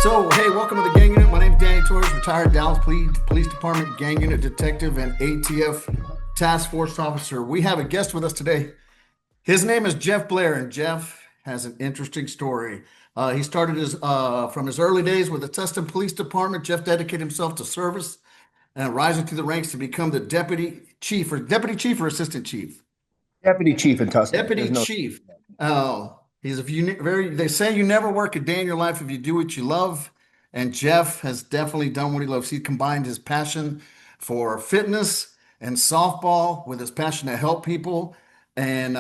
So, hey, welcome to the gang unit. My name is Danny Torres, retired Dallas Police Department gang unit detective and ATF task force officer. We have a guest with us today. His name is Jeff Blair, and Jeff has an interesting story. He started from his early days with the Tustin Police Department. Jeff dedicated himself to service and rising through the ranks to become the deputy chief or assistant chief. Deputy chief in Tustin. Deputy There's no. chief. Oh, he's a very. They say you never work a day in your life if you do what you love, and Jeff has definitely done what he loves. He combined his passion for fitness and softball with his passion to help people, and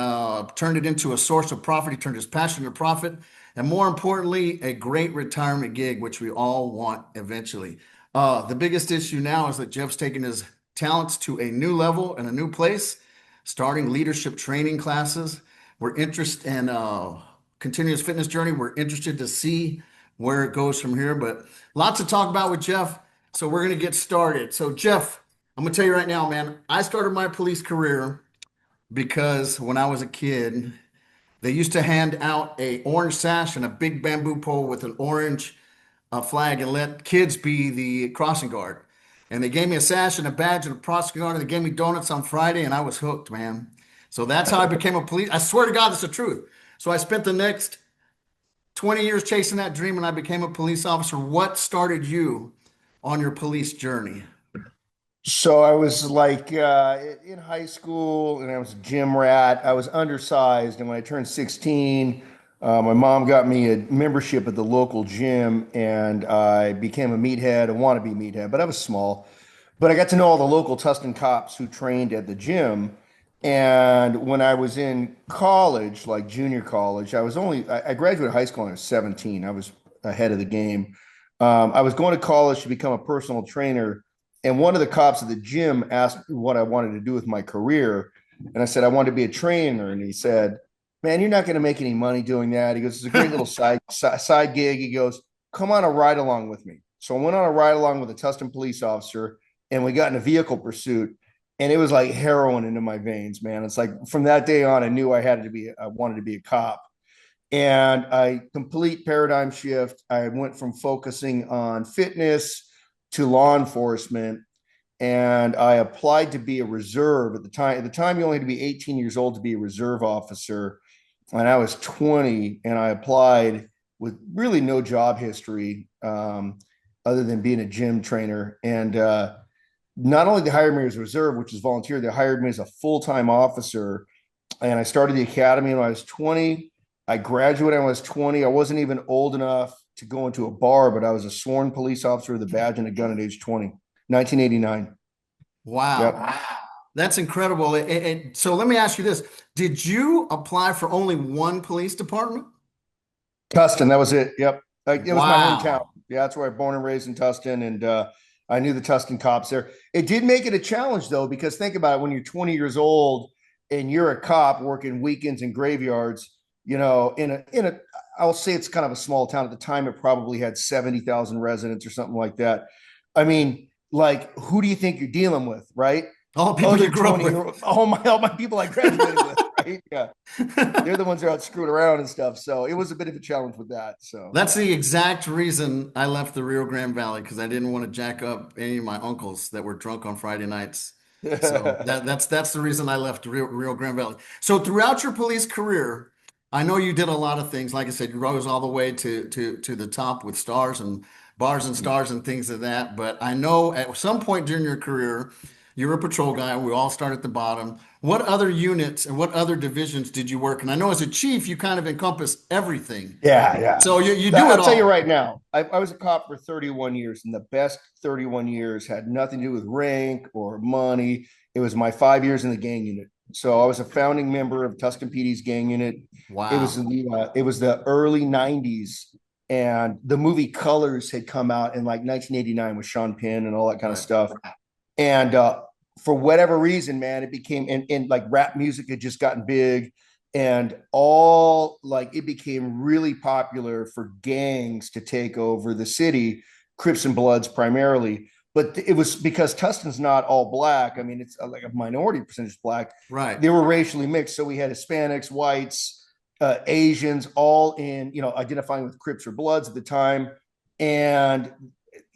turned it into a source of profit. He turned his passion to profit, and more importantly, a great retirement gig, which we all want eventually. The biggest issue now is that Jeff's taking his talents to a new level and a new place, starting leadership training classes. We're interested in continuous fitness journey. We're interested to see where it goes from here, but lots to talk about with Jeff. So we're going to get started. So Jeff, I'm going to tell you right now, man, I started my police career because when I was a kid, they used to hand out a orange sash and a big bamboo pole with an orange flag and let kids be the crossing guard. And they gave me a sash and a badge and a prosecutor guard, and they gave me donuts on Friday, and I was hooked, man. So that's how I became a police. I swear to God, that's the truth. So I spent the next 20 years chasing that dream, and I became a police officer. What started you on your police journey? So I was like in high school, and I was a gym rat. I was undersized, and when I turned 16, my mom got me a membership at the local gym, and I became a meathead, a wannabe meathead. But I was small. But I got to know all the local Tustin cops who trained at the gym. And when I was in college, like junior college, I graduated high school when I was 17. I was ahead of the game. I was going to college to become a personal trainer. And one of the cops at the gym asked me what I wanted to do with my career. And I said, I wanted to be a trainer. And he said, man, you're not going to make any money doing that. He goes, it's a great little side gig. He goes, come on a ride along with me. So I went on a ride along with a Tustin police officer, and we got in a vehicle pursuit. And it was like heroin into my veins, man. It's like from that day on, I knew I wanted to be a cop. And I complete paradigm shift. I went from focusing on fitness to law enforcement. And I applied to be a reserve at the time. At the time, you only had to be 18 years old to be a reserve officer. And I was 20, and I applied with really no job history other than being a gym trainer. And not only they hired me as a reserve, which is volunteer, they hired me as a full-time officer. And I started the academy when I was 20. I graduated when I was 20. I wasn't even old enough to go into a bar, but I was a sworn police officer with a badge and a gun at age 20, 1989. Wow. Yep. That's incredible. So let me ask you this. Did you apply for only one police department? Tustin, that was it. Yep. It was my hometown. Wow. Yeah, that's where I was born and raised in Tustin. And I knew the Tustin cops there. It did make it a challenge, though, because think about it. When you're 20 years old and you're a cop working weekends and graveyards, I'll say it's kind of a small town. At the time, it probably had 70,000 residents or something like that. I mean, like, who do you think you're dealing with, right? All the people you grew up with. All my people I graduated with, right? Yeah. They're the ones who are out screwing around and stuff. So it was a bit of a challenge with that. So That's the exact reason I left the Rio Grande Valley, because I didn't want to jack up any of my uncles that were drunk on Friday nights. So yeah. that's the reason I left Rio Grande Valley. So throughout your police career, I know you did a lot of things. Like I said, you rose all the way to the top with stars and bars and stars and things of that. But I know at some point during your career, you were a patrol guy. We all start at the bottom. What other units and what other divisions did you work in? I know as a chief, you kind of encompass everything. Yeah. So you do it I'll tell you all. right now, I was a cop for 31 years, and the best 31 years had nothing to do with rank or money. It was my 5 years in the gang unit. So I was a founding member of Tuscan PD's gang unit. Wow. It was the early 90s, and the movie Colors had come out in like 1989 with Sean Penn and all that kind of Right. stuff. And for whatever reason, man, it became and like rap music had just gotten big, and all like it became really popular for gangs to take over the city, Crips and Bloods primarily. But it was because Tustin's not all black. I mean, it's like a minority percentage black. Right. They were racially mixed, so we had Hispanics, whites, Asians, all in identifying with Crips or Bloods at the time. And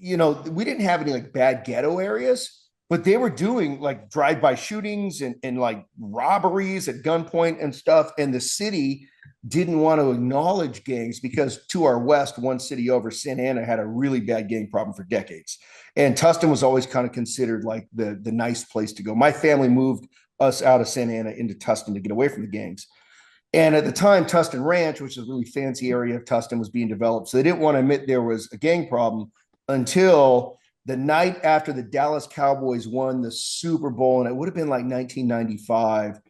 we didn't have any like bad ghetto areas, but they were doing like drive-by shootings and like robberies at gunpoint and stuff. And the city didn't want to acknowledge gangs because to our west, one city over, Santa Ana, had a really bad gang problem for decades. And Tustin was always kind of considered like the nice place to go. My family moved us out of Santa Ana into Tustin to get away from the gangs. And at the time, Tustin Ranch, which is a really fancy area of Tustin, was being developed. So they didn't want to admit there was a gang problem until the night after the Dallas Cowboys won the Super Bowl, and it would have been like 1995.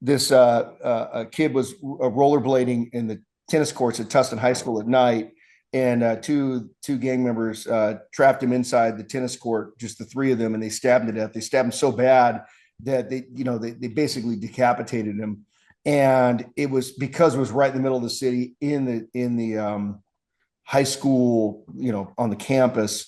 This a kid was rollerblading in the tennis courts at Tustin High School at night, and two gang members trapped him inside the tennis court, just the three of them, and they stabbed him to death. They stabbed him so bad that they basically decapitated him, and it was because it was right in the middle of the city in the high school, on the campus.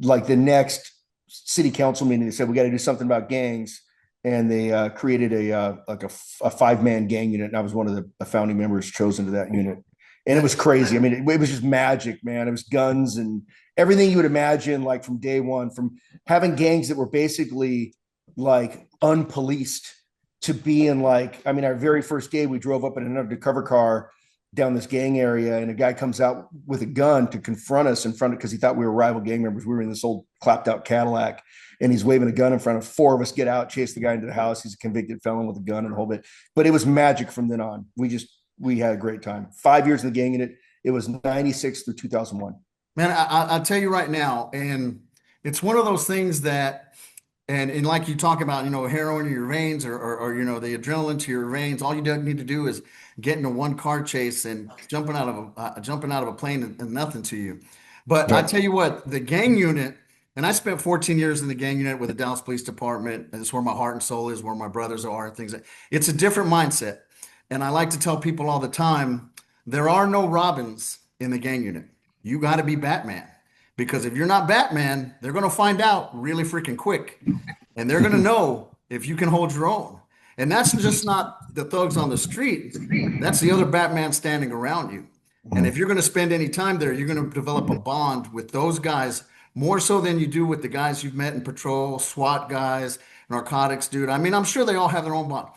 Like the next city council meeting, they said we got to do something about gangs, and they created a 5-man gang unit, and I was one of the founding members chosen to that unit. And it was crazy. I mean, it was just magic, man. It was guns and everything you would imagine, like from day one, from having gangs that were basically like unpoliced to being like, I mean, our very first day, we drove up in an undercover car down this gang area, and a guy comes out with a gun to confront us in front of, because he thought we were rival gang members. We were in this old clapped out Cadillac, and he's waving a gun in front of 4 of us, get out, chase the guy into the house. He's a convicted felon with a gun and a whole bit. But it was magic from then on. We had a great time. 5 years in the gang unit. It was 96 through 2001. Man, I'll tell you right now, and it's one of those things that, and like you talk about, heroin in your veins or the adrenaline to your veins. All you need to do is get into one car chase and jumping out of a plane and nothing to you. But I Right. tell you what, the gang unit, and I spent 14 years in the gang unit with the Dallas Police Department, and it's where my heart and soul is, where my brothers are, and things. It's a different mindset, and I like to tell people all the time, there are no Robins in the gang unit. You got to be Batman. Because if you're not Batman, they're going to find out really freaking quick. And they're going to know if you can hold your own. And that's just not the thugs on the street. That's the other Batman standing around you. And if you're going to spend any time there, you're going to develop a bond with those guys more so than you do with the guys you've met in patrol, SWAT guys, narcotics, dude. I mean, I'm sure they all have their own bond.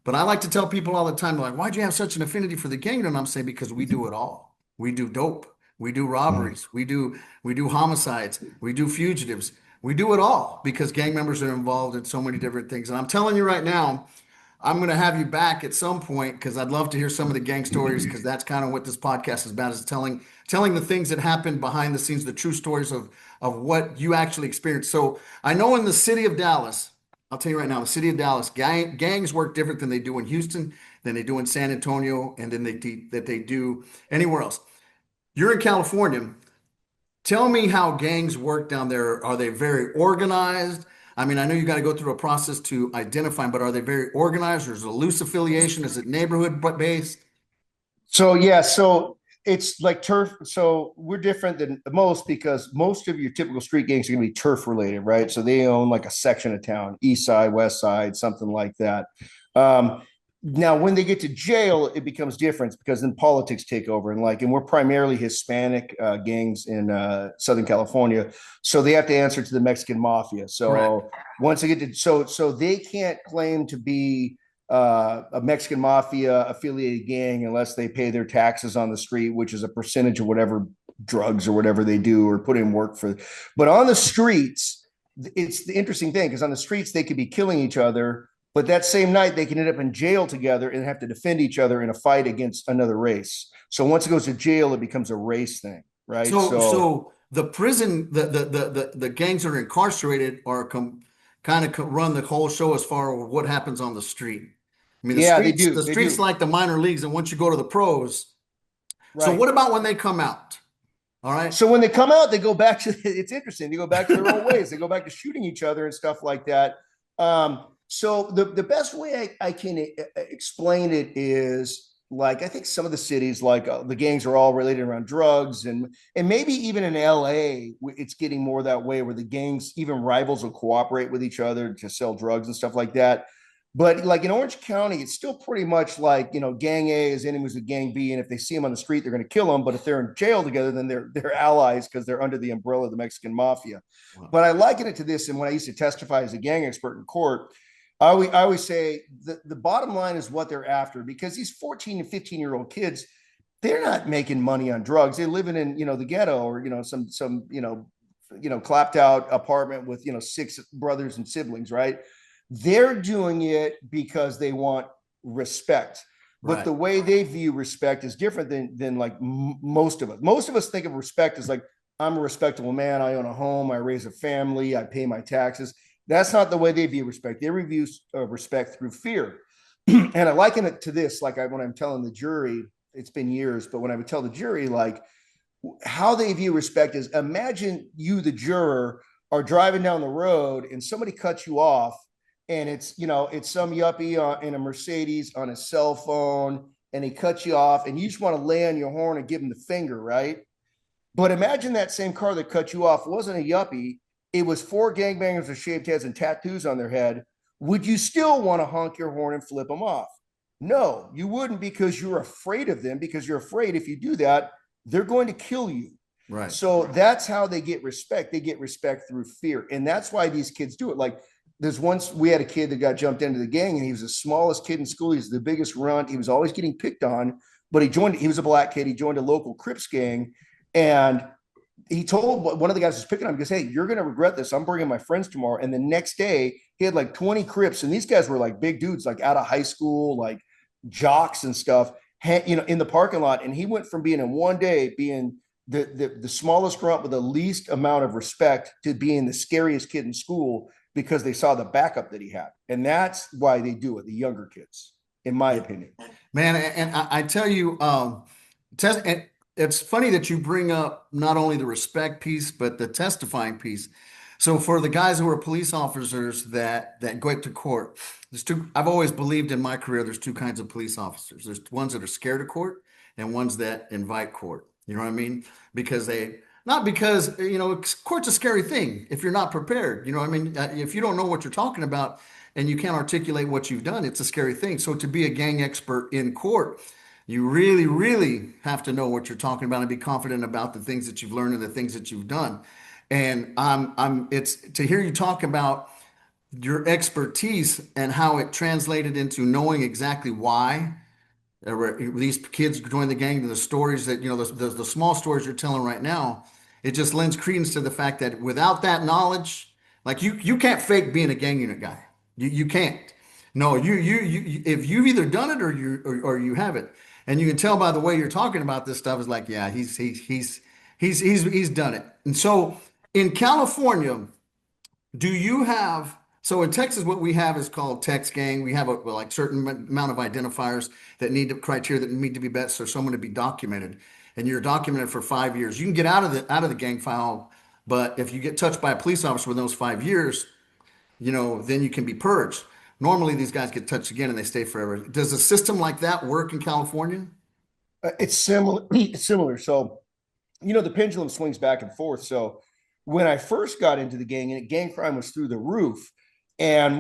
But I like to tell people all the time, like, why'd you have such an affinity for the gang? And I'm saying, because we do it all. We do dope. We do robberies. We do homicides. We do fugitives. We do it all because gang members are involved in so many different things. And I'm telling you right now, I'm going to have you back at some point because I'd love to hear some of the gang stories because that's kind of what this podcast is about, is telling the things that happened behind the scenes, the true stories of what you actually experienced. So I know in the city of Dallas, I'll tell you right now, the city of Dallas, gangs work different than they do in Houston, than they do in San Antonio, and then that they do anywhere else. You're in California. Tell me how gangs work down there. Are they very organized? I mean, I know you got to go through a process to identify them, but are they very organized, or is it a loose affiliation? Is it neighborhood based? So yeah, so it's like turf. So we're different than most because most of your typical street gangs are going to be turf related, right? So they own like a section of town, east side, west side, something like that. Um, Now, when they get to jail, it becomes different because then politics take over, and we're primarily Hispanic gangs in Southern California, so they have to answer to the Mexican mafia. Correct. So once they get to so they can't claim to be a Mexican mafia affiliated gang unless they pay their taxes on the street, which is a percentage of whatever drugs or whatever they do or put in work for. But on the streets, it's the interesting thing because on the streets they could be killing each other, but that same night they can end up in jail together and have to defend each other in a fight against another race. So once it goes to jail, it becomes a race thing, right? So So the prison, the gangs that are incarcerated are kind of run the whole show as far as what happens on the street. I mean, yeah, they the do, they streets do, like the minor leagues, and once you go to the pros. So right. what about when they come out? All right. So when they come out, they go back to it's interesting. They go back to their old ways. They go back to shooting each other and stuff like that. So the best way I can explain it is like I think some of the cities like the gangs are all related around drugs and maybe even in LA it's getting more that way where the gangs even rivals will cooperate with each other to sell drugs and stuff like that. But like in Orange County, it's still pretty much like, gang A is enemies with gang B, and if they see them on the street, they're going to kill them. But if they're in jail together, then they're allies because they're under the umbrella of the Mexican mafia. Wow. But I liken it to this, and when I used to testify as a gang expert in court, I always say the bottom line is what they're after, because these 14 and 15-year-old kids, they're not making money on drugs. They're living in the ghetto, or some clapped out apartment with 6 brothers and siblings, right? They're doing it because they want respect. But Right. the way they view respect is different than like most of us. Most of us think of respect as like, I'm a respectable man, I own a home, I raise a family, I pay my taxes. That's not the way they view respect. They review respect through fear. And I liken it to this, like when I'm telling the jury, it's been years, but when I would tell the jury, like, how they view respect is, imagine you, the juror, are driving down the road and somebody cuts you off, and it's some yuppie in a Mercedes on a cell phone, and he cuts you off, and you just want to lay on your horn and give him the finger, right? But imagine that same car that cut you off wasn't a yuppie. It was 4 gangbangers with shaved heads and tattoos on their head. Would you still want to honk your horn and flip them off? No, you wouldn't, because you're afraid of them, because you're afraid if you do that, they're going to kill you. Right. So that's how they get respect. They get respect through fear. And that's why these kids do it. Like, there's once we had a kid that got jumped into the gang, and he was the smallest kid in school. He's the biggest runt. He was always getting picked on, but he was a black kid. He joined a local Crips gang, and he told one of the guys who's picking on him, he goes, "Hey, you're going to regret this. I'm bringing my friends tomorrow." And the next day he had like 20 Crips. And these guys were like big dudes, like out of high school, like jocks and stuff, in the parking lot. And he went from being in one day being the smallest grunt with the least amount of respect to being the scariest kid in school, because they saw the backup that he had. And that's why they do it, the younger kids, in my Yeah. opinion. Man, and I tell you, and it's funny that you bring up not only the respect piece, but the testifying piece. So for the guys who are police officers that go to court, there's two. I've always believed in my career there's two kinds of police officers. There's ones that are scared of court and ones that invite court. You know what I mean? Because they not because court's a scary thing if you're not prepared. You know what I mean? If you don't know what you're talking about and you can't articulate what you've done, it's a scary thing. So to be a gang expert in court, you really, really have to know what you're talking about and be confident about the things that you've learned and the things that you've done. And it's to hear you talk about your expertise and how it translated into knowing exactly why these kids join the gang, and the stories that, the small stories you're telling right now, it just lends credence to the fact that without that knowledge, like you can't fake being a gang unit guy. You can't. No, if you've either done it or you haven't. And you can tell by the way you're talking about this stuff is like, yeah, he's done it. And so in California, do you have, so in Texas, what we have is called Tex gang. We have a well, like certain amount of identifiers that need to, criteria that need to be met for someone to be documented. And you're documented for 5 years. You can get out of the gang file, but if you get touched by a police officer within those 5 years, then you can be purged. Normally, these guys get touched again and they stay forever. Does a system like that work in California? It's similar. It's similar. So, the pendulum swings back and forth. So, when I first got into the gang, and gang crime was through the roof, and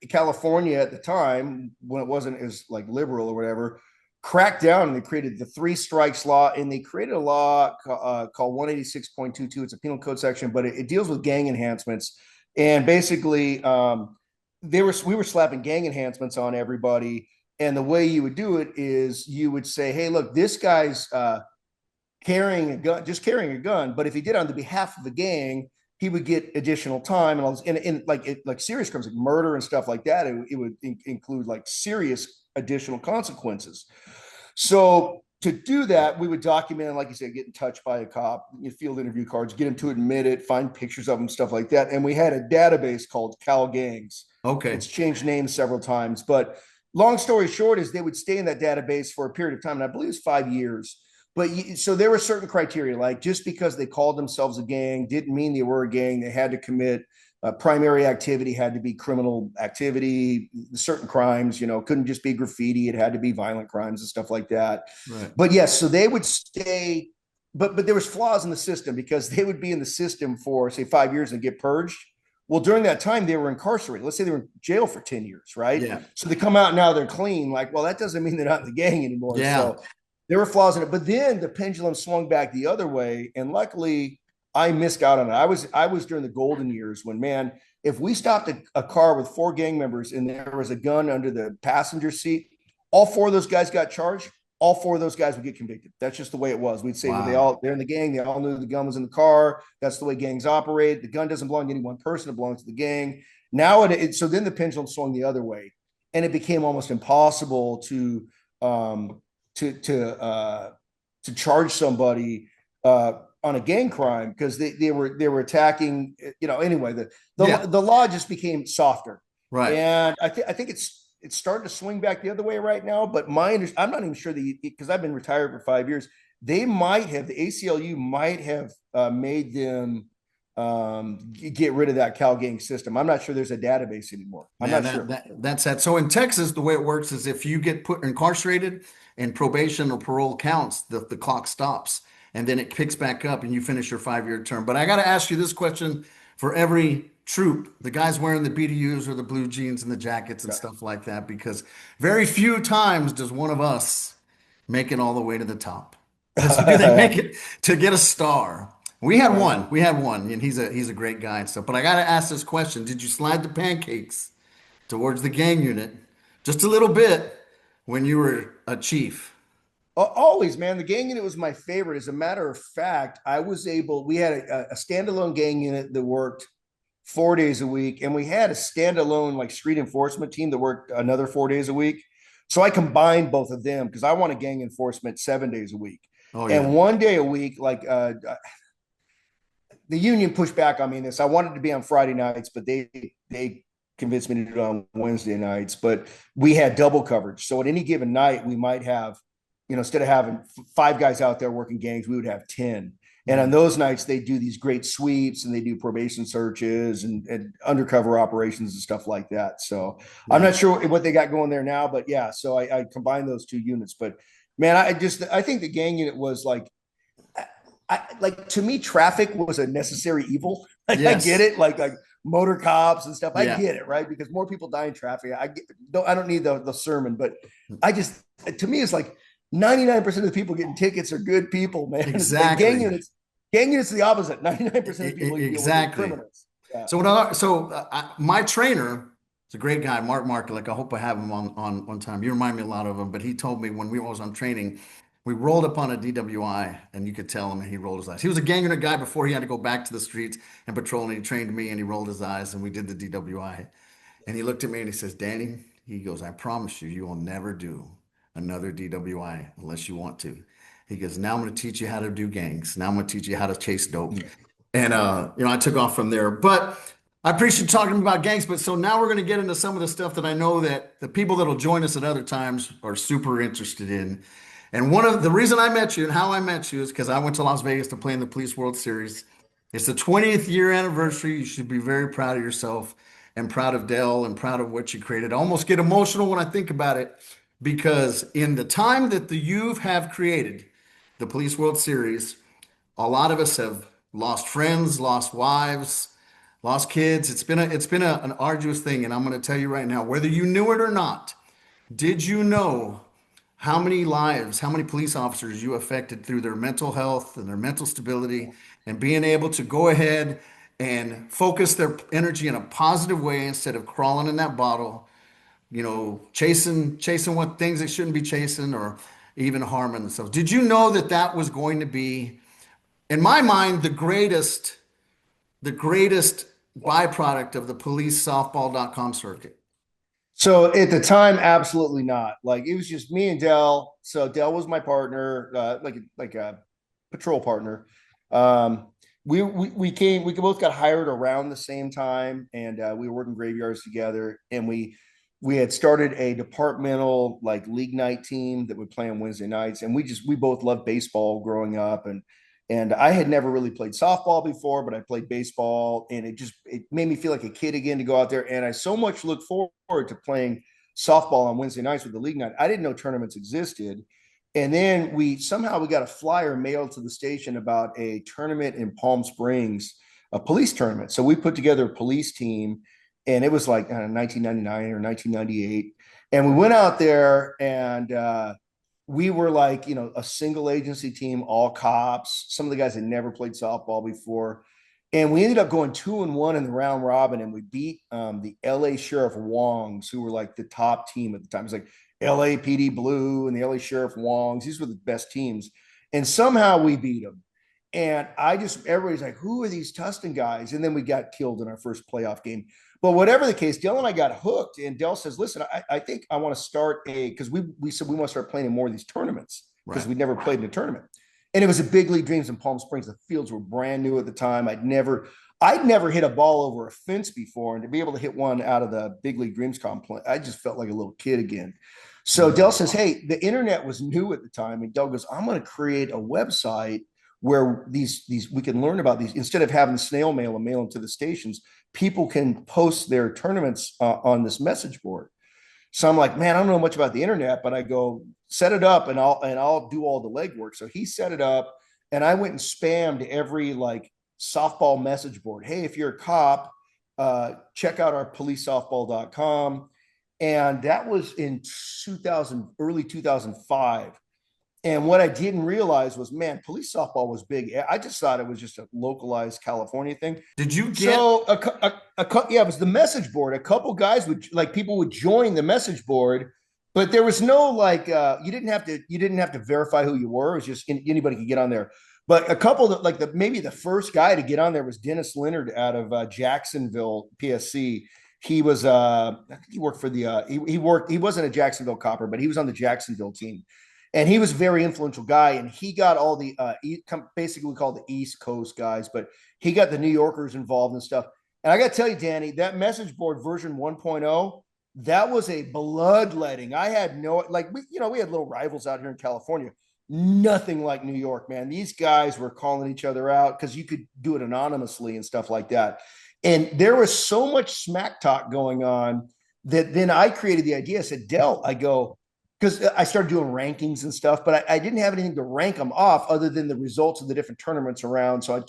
California at the time, when it wasn't as like liberal or whatever, cracked down, and they created the 3 strikes law, and they created a law called 186.22. It's a penal code section, but it deals with gang enhancements. And basically, we were slapping gang enhancements on everybody. And the way you would do it is you would say, "Hey, look, this guy's carrying a gun, just carrying a gun. But if he did on the behalf of the gang, he would get additional time." And all this, and like serious crimes like murder and stuff like that, it would include like serious additional consequences. So to do that, we would document, like you said, getting touched by a cop, field interview cards, get him to admit it, find pictures of him, stuff like that. And we had a database called Cal Gangs. Okay. It's changed names several times, but long story short is they would stay in that database for a period of time, and I believe it's 5 years. But so there were certain criteria, like just because they called themselves a gang didn't mean they were a gang. They had to commit primary activity, had to be criminal activity, certain crimes, couldn't just be graffiti. It had to be violent crimes and stuff like that. Right. But yes, so they would stay, but there was flaws in the system, because they would be in the system for say 5 years and get purged. Well, during that time, they were incarcerated. Let's say they were in jail for 10 years, right? Yeah. So they come out now, they're clean. Like, well, that doesn't mean they're not in the gang anymore. Yeah. So there were flaws in it. But then the pendulum swung back the other way. And luckily, I missed out on it. I was during the golden years when, man, if we stopped a car with 4 gang members and there was a gun under the passenger seat, all 4 of those guys got charged. All 4 of those guys would get convicted. That's just the way it was. We'd say, well, Wow. they're in the gang. They all knew the gun was in the car. That's the way gangs operate. The gun doesn't belong to any one person. It belongs to the gang. Now so then the pendulum swung the other way, and it became almost impossible um, to charge somebody on a gang crime because they were attacking. Anyway, Yeah. the law just became softer, Right. and I think it's starting to swing back the other way right now. But I'm not even sure because I've been retired for 5 years. The ACLU might have made them get rid of that Cal gang system. I'm not sure there's a database anymore. I'm Man, not sure. that's that. So in Texas, the way it works is if you get put incarcerated and probation or parole counts, the clock stops and then it picks back up and you finish your 5-year term. But I got to ask you this question for every troop, the guys wearing the BDUs or the blue jeans and the jackets and Yeah. stuff like that, because very few times does one of us make it all the way to the top. Do they make it to get a star? We had one, and he's a great guy and stuff. But I gotta ask this question: did you slide the pancakes towards the gang unit just a little bit when you were a chief? Always, man. The gang unit was my favorite. As a matter of fact, we had a standalone gang unit that worked 4 days a week, and we had a standalone like street enforcement team that worked another 4 days a week. So I combined both of them because I wanted gang enforcement 7 days a week. Oh yeah, And one day a week, like the union pushed back on me in this. I wanted to be on Friday nights, but they convinced me to do it on Wednesday nights. But we had double coverage. So at any given night, we might have, instead of having 5 guys out there working gangs, we would have 10. And on those nights, they do these great sweeps and they do probation searches and undercover operations and stuff like that. So I'm yeah, not sure what they got going there now, but yeah. So I combined those 2 units. But man, I think the gang unit was like to me, traffic was a necessary evil. Like I get yes, it, like motor cops and stuff. I yeah, get it, right? Because more people die in traffic. I don't need the sermon, but I just to me it's like 99% of the people getting tickets are good people, man. And exactly, gang units are the opposite. 99% of the people you deal with are exactly. criminals. Yeah. My trainer is a great guy, Mark Mark. Like I hope I have him on one time. You remind me a lot of him, but he told me when we was on training, we rolled upon a DWI, and you could tell him, and he rolled his eyes. He was a gang unit guy before he had to go back to the streets and patrol, and he trained me, and he rolled his eyes, and we did the DWI. And he looked at me and he says, Danny, he goes, I promise you, you will never do another DWI unless you want to. He goes, now I'm going to teach you how to do gangs. Now I'm going to teach you how to chase dope. And I took off from there. But I appreciate talking about gangs. But so now we're going to get into some of the stuff that I know that the people that'll join us at other times are super interested in. And one of the reason I met you and how I met you is because I went to Las Vegas to play in the Police World Series. It's the 20th year anniversary. You should be very proud of yourself and proud of Dell and proud of what you created. I almost get emotional when I think about it because in the time that the youth have created the Police World Series, a lot of us have lost friends, lost wives, lost kids. It's been an arduous thing, and I'm going to tell you right now, whether you knew it or not, did you know how many lives, how many police officers you affected through their mental health and their mental stability and being able to go ahead and focus their energy in a positive way instead of crawling in that bottle, chasing what things they shouldn't be chasing or even harming themselves. Did you know that that was going to be, in my mind, the greatest byproduct of the policesoftball.com circuit? So at the time, absolutely not. Like it was just me and Dell. So Dell was my partner, like a patrol partner. Um, we both got hired around the same time, and we were working graveyards together. And we had started a departmental like league night team that would play on Wednesday nights. And we both loved baseball growing up, and I had never really played softball before, but I played baseball, and it made me feel like a kid again to go out there. And I so much look forward to playing softball on Wednesday nights with the league night. I didn't know tournaments existed. And then we got a flyer mailed to the station about a tournament in Palm Springs a police tournament. So we put together a police team, and it was like 1999 or 1998. And we went out there, and we were like, a single agency team, all cops. Some of the guys had never played softball before. And we ended up going 2-1 in the round robin, and we beat the LA Sheriff Wongs, who were like the top team at the time. It was like LAPD Blue and the LA Sheriff Wongs. These were the best teams. And somehow we beat them. And everybody's like, who are these Tustin guys? And then we got killed in our first playoff game. But whatever the case, Dell and I got hooked. And Dell says, listen, I think I want to start because we said we want to start playing in more of these tournaments because Right. we'd never played in a tournament. And it was a big league dreams in Palm Springs. The fields were brand new at the time. I'd never hit a ball over a fence before. And to be able to hit one out of the big league dreams complex, I just felt like a little kid again. So Dell says, hey, the internet was new at the time. And Dell goes, I'm going to create a website where these we can learn about these instead of having snail mail and mail them to the stations. People can post their tournaments on this message board. So I'm like, man, I don't know much about the internet, but I go set it up and I'll do all the legwork. So he set it up, and I went and spammed every like softball message board. Hey, if you're a cop, check out our policesoftball.com. And that was in 2000, early 2005. And what I didn't realize was, man, police softball was big. I just thought it was just a localized California thing. Did you get So, yeah, it was the message board. A couple guys people would join the message board, but there was no like, you didn't have to verify who you were. It was just anybody could get on there. But a couple that maybe the first guy to get on there was Dennis Leonard out of Jacksonville, PSC. He was, I think he worked for he wasn't a Jacksonville Copper, but he was on the Jacksonville team. And he was a very influential guy, and he got all the basically we call the East Coast guys, but he got the New Yorkers involved and stuff. And I got to tell you, Danny, that message board version 1.0, that was a bloodletting. I had we had little rivals out here in California. Nothing like New York, man. These guys were calling each other out because you could do it anonymously and stuff like that. And there was so much smack talk going on that then I created the idea. I said, Dell, I go, because I started doing rankings and stuff, but I didn't have anything to rank them off other than the results of the different tournaments around. So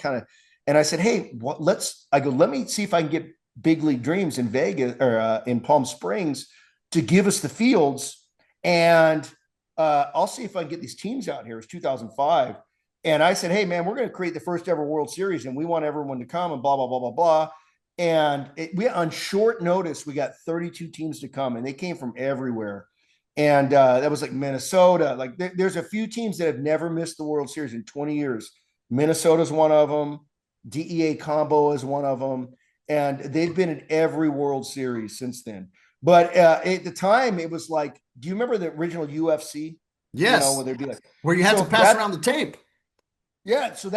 and I said, hey, let me see if I can get Big League Dreams in Vegas or in Palm Springs to give us the fields. And I'll see if I can get these teams out here. It's 2005. And I said, hey, man, we're going to create the first ever World Series and we want everyone to come and blah, blah, blah, blah, blah. And we on short notice, we got 32 teams to come, and they came from everywhere. And that was like Minnesota. Like there's a few teams that have never missed the World Series in 20 years. Minnesota's one of them. DEA Combo is one of them. And they've been in every World Series since then. But at the time, it was like, do you remember the original UFC? yes, Where they'd be like, where you had to pass around the tape? Yeah. So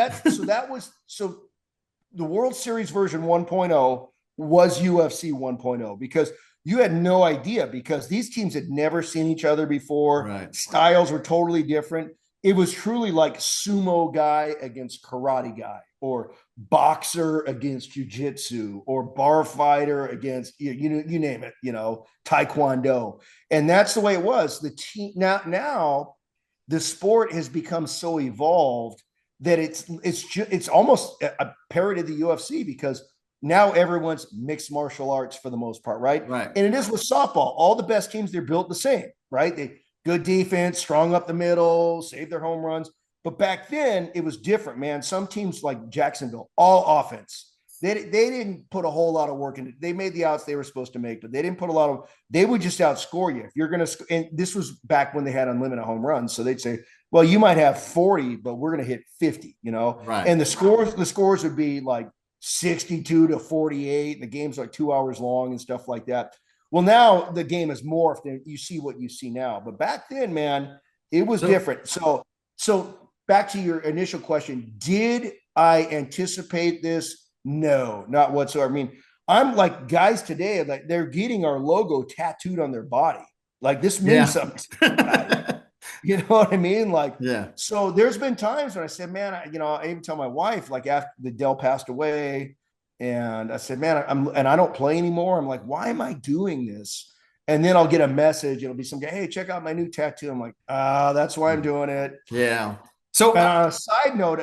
the World Series version 1.0 was UFC 1.0 because you had no idea because these teams had never seen each other before. Right. Styles were totally different. It was truly like sumo guy against karate guy, or boxer against jiu-jitsu, or bar fighter against you name it, taekwondo. And that's the way it was. The team now the sport has become so evolved that it's almost a parody of the UFC because now everyone's mixed martial arts for the most part, right? Right. And it is with softball. All the best teams, they're built the same, right? They good defense, strong up the middle, save their home runs. But back then, it was different, man. Some teams like Jacksonville, all offense. They didn't put a whole lot of work in it. They made the outs they were supposed to make, but they didn't put a lot of. They would just outscore you if you're going to. And this was back when they had unlimited home runs, so they'd say, "Well, you might have 40, but we're going to hit 50." Right. And the scores would be like 62-48. The game's like 2 hours long and stuff like that. Well, now the game is morphed and you see what you see now. But back then, man, it was different. So back to your initial question, did I anticipate this? No, not whatsoever. I mean, I'm like guys today, like they're getting our logo tattooed on their body. Like this means something. You know what I mean? Like, yeah. So there's been times when I said, man, I even tell my wife, like after the Dell passed away, and I said, man, I don't play anymore. I'm like, why am I doing this? And then I'll get a message. It'll be some guy, hey, check out my new tattoo. I'm like, that's why I'm doing it. Yeah. So And on a side note,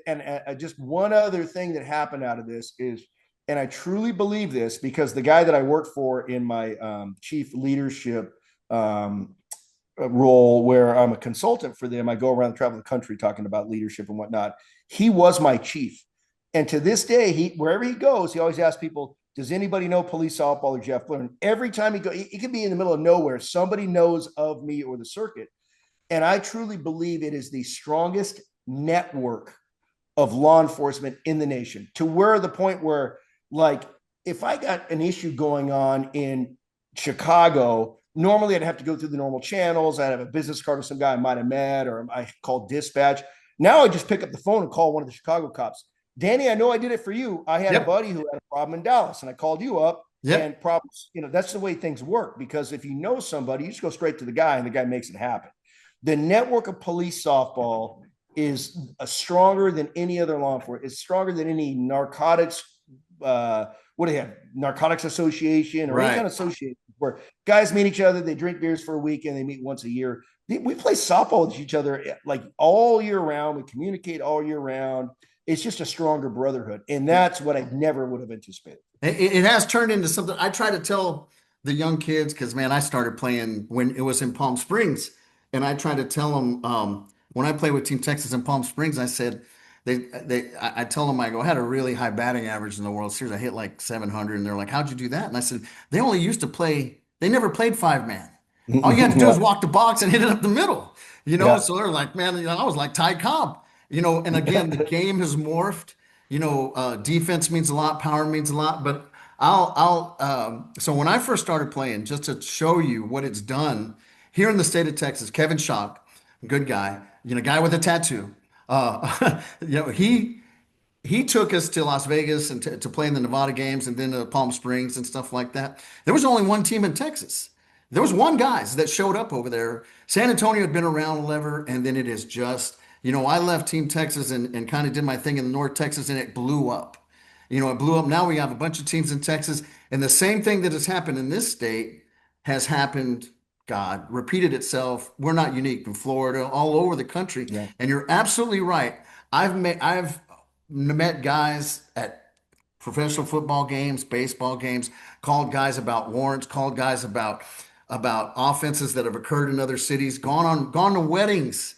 and just one other thing that happened out of this is, and I truly believe this because the guy that I work for in my chief leadership um, role, where I'm a consultant for them, I go around travel the country talking about leadership and whatnot. He was my chief, and to this day, he wherever he goes, he always asks people, "Does anybody know police softball or Jeff Blair?" And every time he goes, he could be in the middle of nowhere, somebody knows of me or the circuit. And I truly believe it is the strongest network of law enforcement in the nation, to where the point where, like, if I got an issue going on in Chicago, normally I'd have to go through the normal channels. I'd have a business card with some guy I might have met, or I called dispatch. Now I just pick up the phone and call one of the Chicago cops. Danny, I know I did it for you. I had a yep, buddy who had a problem in Dallas, and I called you up. yep. And problems, that's the way things work. Because if you know somebody, you just go straight to the guy, and the guy makes it happen. The network of police softball is stronger than any other law enforcement. It's stronger than any narcotics. What do they have? Narcotics Association or any kind Right. of association where guys meet each other, they drink beers for a week, and they meet once a year. We play softball with each other like all year round. We communicate all year round. It's just a stronger brotherhood, and that's what I never would have anticipated. It has turned into something I try to tell the young kids because, man, I started playing when it was in Palm Springs, and I try to tell them when I play with Team Texas in Palm Springs, I said I tell them I go I had a really high batting average in the World Series. I hit like 700, and they're like, "How'd you do that?" And I said, "They only used to play. They never played five man. All you had to do is Yeah, walk the box and hit it up the middle, yeah, So they're like, man, I was like Ty Cobb, And again, the game has morphed. Defense means a lot, power means a lot. But so when I first started playing, just to show you what it's done here in the state of Texas, Kevin Schock, good guy, guy with a tattoo. He took us to Las Vegas and to play in the Nevada games and then to Palm Springs and stuff like that. There was only one team in Texas. There was one guys that showed up over there. San Antonio had been around lever, and then it is just, I left Team Texas and kind of did my thing in the North Texas, and it blew up. It blew up. Now we have a bunch of teams in Texas, and the same thing that has happened in this state has happened, God, repeated itself. We're not unique in Florida, all over the country. yeah. And you're absolutely right. I've met guys at professional football games, baseball games, called guys about warrants, called guys about offenses that have occurred in other cities, gone to weddings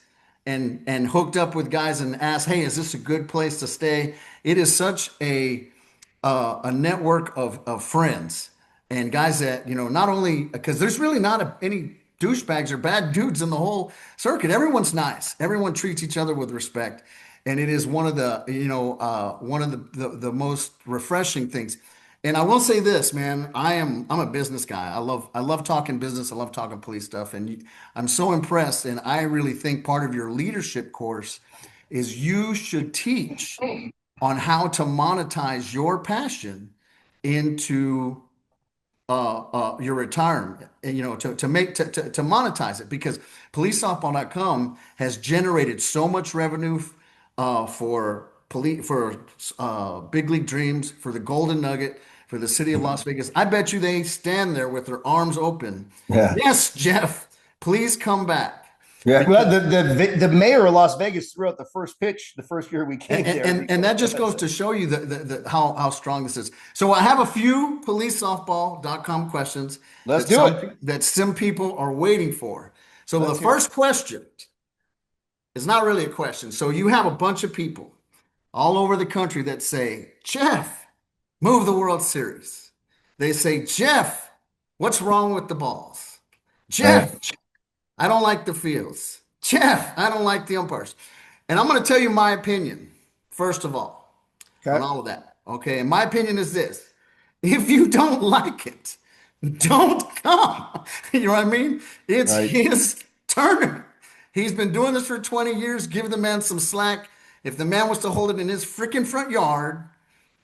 and hooked up with guys and asked, "Hey, is this a good place to stay?" It is such a network of friends and guys that not only because there's really not any douchebags or bad dudes in the whole circuit. Everyone's nice. Everyone treats each other with respect, and it is one of the one of the most refreshing things. And I will say this, man, I'm a business guy. I love talking business. I love talking police stuff, and I'm so impressed. And I really think part of your leadership course is you should teach on how to monetize your passion into your retirement, and, to monetize it because policesoftball.com has generated so much revenue for police for Big League Dreams, for the Golden Nugget, for the city of Las Vegas. I bet you they stand there with their arms open. Yeah. Yes, Jeff, please come back. Yeah, well, the mayor of Las Vegas threw out the first pitch the first year we And, came there and because that just goes to show you how strong this is. So I have a few policesoftball.com questions let's do it. that some people are waiting for. So the Let's hear it. first question is not really a question. So you have a bunch of people all over the country that say, "Jeff, move the World Series." They say, "Jeff, what's wrong with the balls?" Right. "Jeff, I don't like the fields." "Jeff, I don't like the umpires." And I'm going to tell you my opinion, first of all, on Okay. all of that. Okay. And my opinion is this: if you don't like it, don't come. You know what I mean? It's Right. his tournament. He's been doing this for 20 years. Give the man some slack. If the man wants to hold it in his freaking front yard,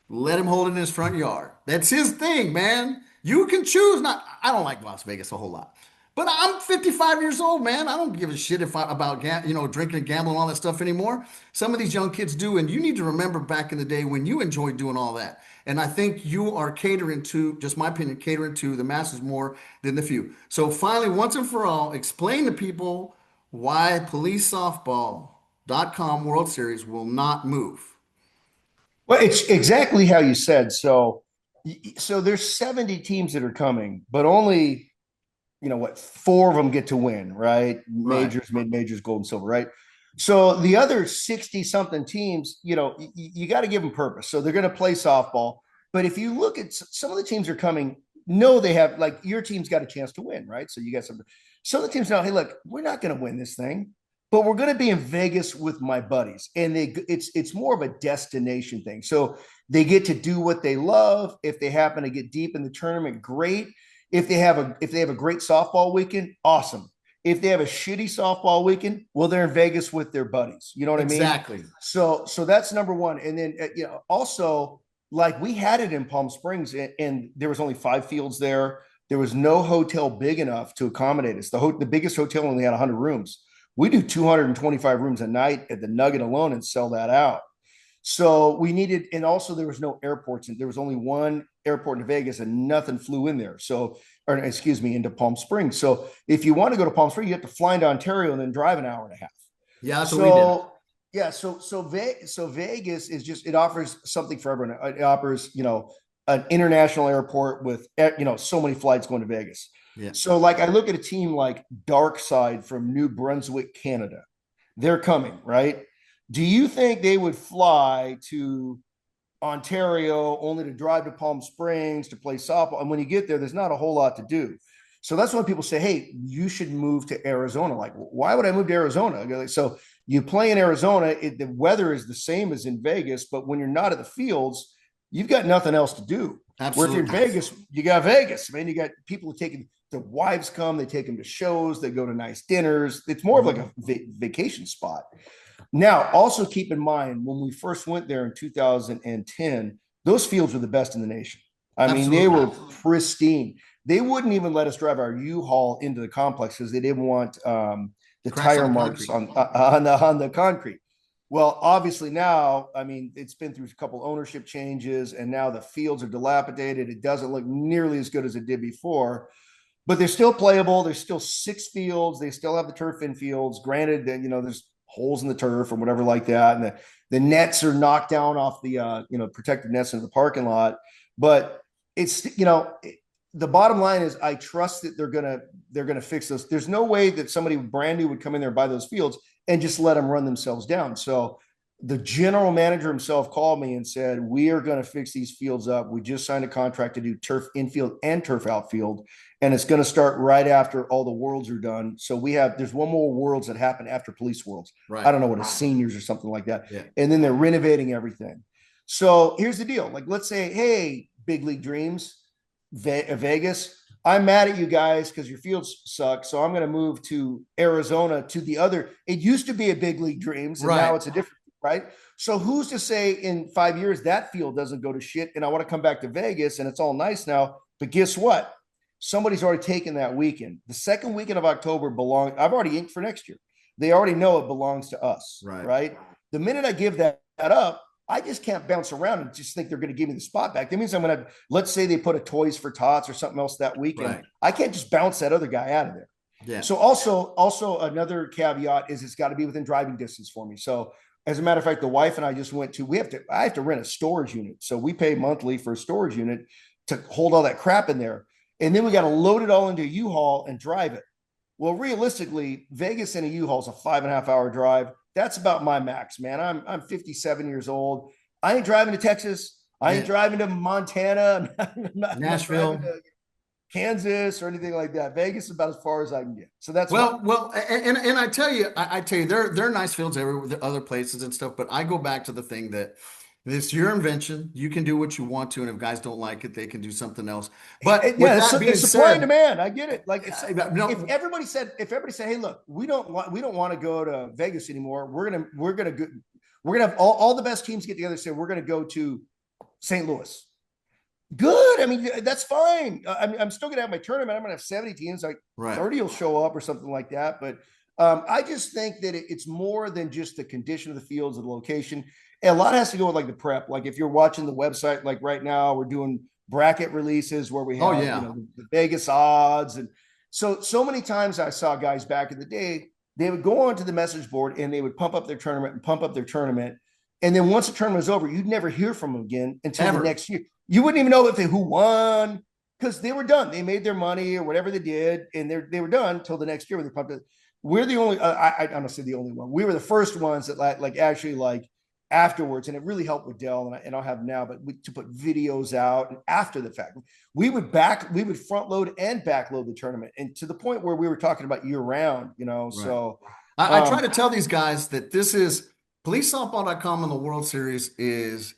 let him hold it in his front yard. That's his thing, man. You can choose not. I don't like Las Vegas a whole lot, but I'm 55 years old, man. I don't give a shit about drinking and gambling and all that stuff anymore. Some of these young kids do, and you need to remember back in the day when you enjoyed doing all that. And I think you are catering to, just my opinion, catering to the masses more than the few. So finally, once and for all, explain to people why police softball World Series will not move. Well, it's exactly how you said. So there's 70 teams that are coming, but only what, four of them get to win, right? Right. Majors, mid majors, gold and silver, right? So the other 60 something teams, you got to give them purpose. So they're going to play softball. But if you look at some of the teams are coming, no, they have, like, your team's got a chance to win, right? So you got some of the teams now, hey, look, we're not going to win this thing, but we're going to be in Vegas with my buddies. And it's more of a destination thing. So they get to do what they love. If they happen to get deep in the tournament, great. If they have a great softball weekend, awesome. If they have a shitty softball weekend, well, they're in Vegas with their buddies. You know what I mean? Exactly. So that's number one. And then also, like, we had it in Palm Springs, and there was only 5 fields there. There was no hotel big enough to accommodate us. The biggest hotel only had 100 rooms. We do 225 rooms a night at the Nugget alone and sell that out. So we needed, and also there was no airports, and there was only one airport in Vegas, and nothing flew in there. So, or excuse me, into Palm Springs. So if you want to go to Palm Springs, you have to fly into Ontario and then drive an hour and a half. Yeah, that's what we did. So yeah, so Vegas is just, it offers something for everyone. It offers an international airport with so many flights going to Vegas. Yeah. So, like, I look at a team like Darkside from New Brunswick, Canada. They're coming, right? Do you think they would fly to Ontario only to drive to Palm Springs to play softball? And when you get there, there's not a whole lot to do. So that's when people say, hey, you should move to Arizona. Like, why would I move to Arizona? So you play in Arizona, the weather is the same as in Vegas, but when you're not at the fields, you've got nothing else to do. Where if you're in Absolutely. Vegas, you got Vegas. I mean, you got people taking, their wives come, they take them to shows, they go to nice dinners. It's more of like a vacation spot. Now, also keep in mind, when we first went there in 2010, those fields were the best in the nation. I mean, they Absolutely. were pristine. They wouldn't even let us drive our U-Haul into the complex because they didn't want the Cracks on tire the marks concrete. on the concrete. Well, obviously now, I mean, it's been through a couple ownership changes, and now the fields are dilapidated. It doesn't look nearly as good as it did before, but they're still playable. There's still 6 fields. They still have the turf infields. Granted, that there's holes in the turf or whatever like that, and the nets are knocked down off the protected nets in the parking lot. But it's the bottom line is, I trust that they're gonna fix this. There's no way that somebody brand new would come in there and buy those fields and just let them run themselves down. So the general manager himself called me and said, we are going to fix these fields up. We just signed a contract to do turf infield and turf outfield, and it's going to start right after all the worlds are done. So there's one more worlds that happen after police worlds. I Right. don't know what, a seniors or something like that. Yeah. And then they're renovating everything. So here's the deal. Like, let's say, hey, big league dreams, Vegas, I'm mad at you guys because your fields suck. So I'm going to move to Arizona to the other. It used to be a big league dreams, and now Right. it's a different, right? So who's to say in 5 years that field doesn't go to shit and I want to come back to Vegas and it's all nice now? But guess what? Somebody's already taken that weekend. The second weekend of October I've already inked for next year. They already know it belongs to us, Right. right? The minute I give that up, I just can't bounce around and just think they're going to give me the spot back. That means I'm going to, let's say they put a Toys for Tots or something else that weekend. Right. I can't just bounce that other guy out of there. Yeah. So also another caveat is, it's got to be within driving distance for me. So as a matter of fact, the wife and I just went to, I have to rent a storage unit. So we pay monthly for a storage unit to hold all that crap in there. And then we got to load it all into a U-Haul and drive it. Well, realistically, Vegas in a U-Haul is a 5.5 hour drive. That's about my max, man. I'm 57 years old. I ain't driving to Texas. I ain't Yeah. driving to Montana. I'm not driving Nashville. to Kansas or anything like that. Vegas is about as far as I can get. So that's why. Well, and I tell you, there are nice fields everywhere, other places and stuff. But I go back to the thing that it's your invention. You can do what you want to, and if guys don't like it, they can do something else. But with Yeah, that being it's supply and said, demand. I get it. Like, if no, everybody said, hey, look, we don't want to go to Vegas anymore. We're gonna have all the best teams get together and say we're gonna go to St. Louis. Good. I mean, that's fine. I'm still gonna have my tournament. I'm gonna have 70 teams. Like, right, 30 will show up or something like that. But I just think that it's more than just the condition of the fields, or the location. And a lot has to go with, like, the prep. Like, if you're watching the website, like right now, we're doing bracket releases where we oh have yeah, the Vegas odds, and so many times I saw guys back in the day. they would go onto the message board and they would pump up their tournament and pump up their tournament. And then once the tournament was over, you'd never hear from them again until the Ever. next year. You wouldn't even know if they who won because they were done. They made their money or whatever they did, and they were done until the next year when they pumped it. We're the only. I don't say the only one. We were the first ones that like actually like afterwards, and it really helped with Dell, and I'll have now, but to put videos out and after the fact, we would front load and back load the tournament, and to the point where we were talking about year round, you know. Right. So, I try um, to tell these guys that this is policesoftball.com in the World Series is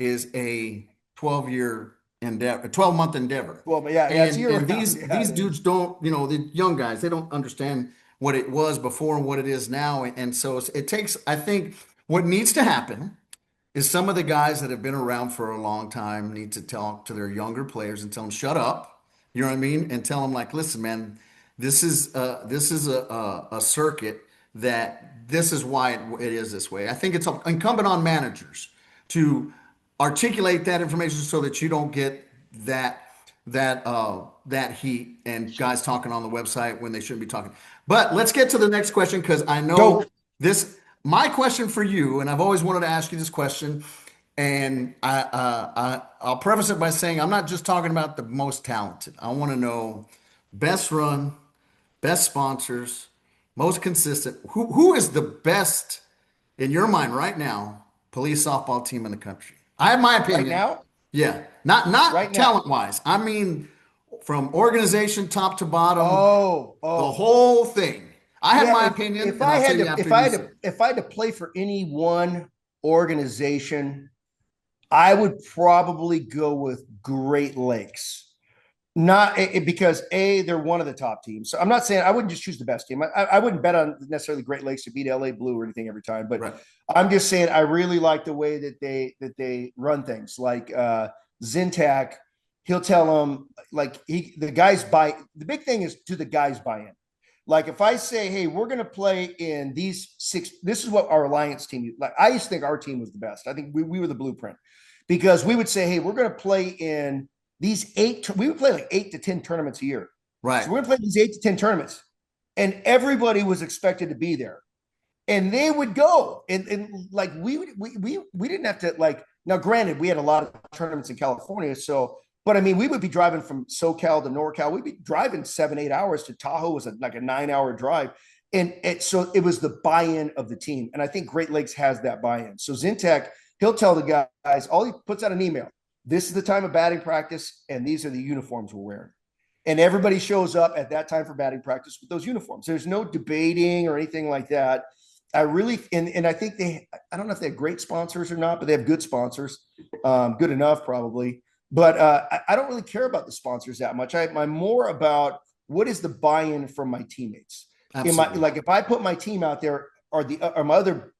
a 12-year endeavor, a 12-month endeavor. well, but yeah, it's year And round. Yeah, these it dudes is. don't, the young guys, they don't understand what it was before and what it is now. And so it takes, I think, what needs to happen is some of the guys that have been around for a long time need to talk to their younger players and tell them shut up. You know what I mean? And tell them like, listen, man, this is a circuit that this is why it is this way. I think it's incumbent on managers to articulate that information so that you don't get that heat and guys talking on the website when they shouldn't be talking. But let's get to the next question because I know Go. this. My question for you, and I've always wanted to ask you this question, and I'll preface it by saying I'm not just talking about the most talented. I want to know best run, best sponsors, most consistent. Who is the best in your mind right now police softball team in the country? I have my Right opinion. now, Yeah, not right now. talent wise. I mean, from organization top to bottom, the Oh, whole thing. I have yeah. my If opinion, and I'll tell you after you say. if I had to play for any one organization, I would probably go with Great Lakes. Not because they're one of the top teams. So I'm not saying I wouldn't just choose the best team. I wouldn't bet on necessarily Great Lakes to beat LA Blue or anything every time. But Right. I'm just saying I really like the way that they run things. Like Zintac, he'll tell them like the guys buy. The big thing is do the guys buy in. Like if I say, hey, we're going to play in these six. This is what our alliance team. Like I used to think our team was the best. I think we were the blueprint because we would say, hey, we're going to play in these we would play like 8 to 10 tournaments a year. Right. So we're gonna play these 8 to 10 tournaments, and everybody was expected to be there, and they would go, and like we didn't have to like. Now, granted, we had a lot of tournaments in California, so but I mean, we would be driving from SoCal to NorCal. We'd be driving 7, 8 hours to Tahoe was like a 9 hour drive. And so it was the buy-in of the team. And I think Great Lakes has that buy-in. So Zintac, he'll tell the guys, all he puts out an email. This is the time of batting practice, and these are the uniforms we're wearing. And everybody shows up at that time for batting practice with those uniforms. There's no debating or anything like that. I really and I think I don't know if they have great sponsors or not, but they have good sponsors, good enough probably. But I don't really care about the sponsors that much. I'm more about what is the buy-in from my teammates. In my Absolutely. like if I put my team out there, are my other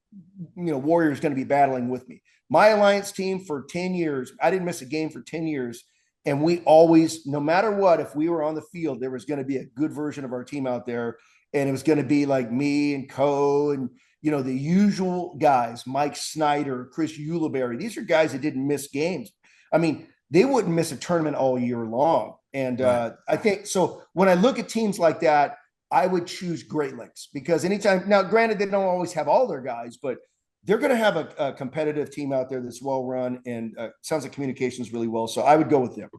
warriors going to be battling with me? My alliance team for 10 years, I didn't miss a game for 10 years. And we always, no matter what, if we were on the field, there was going to be a good version of our team out there. And it was going to be like me and Co and, the usual guys, Mike Snyder, Chris Ulibarri. These are guys that didn't miss games. I mean, they wouldn't miss a tournament all year long. And Right. I think so. When I look at teams like that, I would choose Great Lakes because anytime now, granted, they don't always have all their guys, but they're going to have a competitive team out there that's well run and sounds like communications really well. So I would go with them.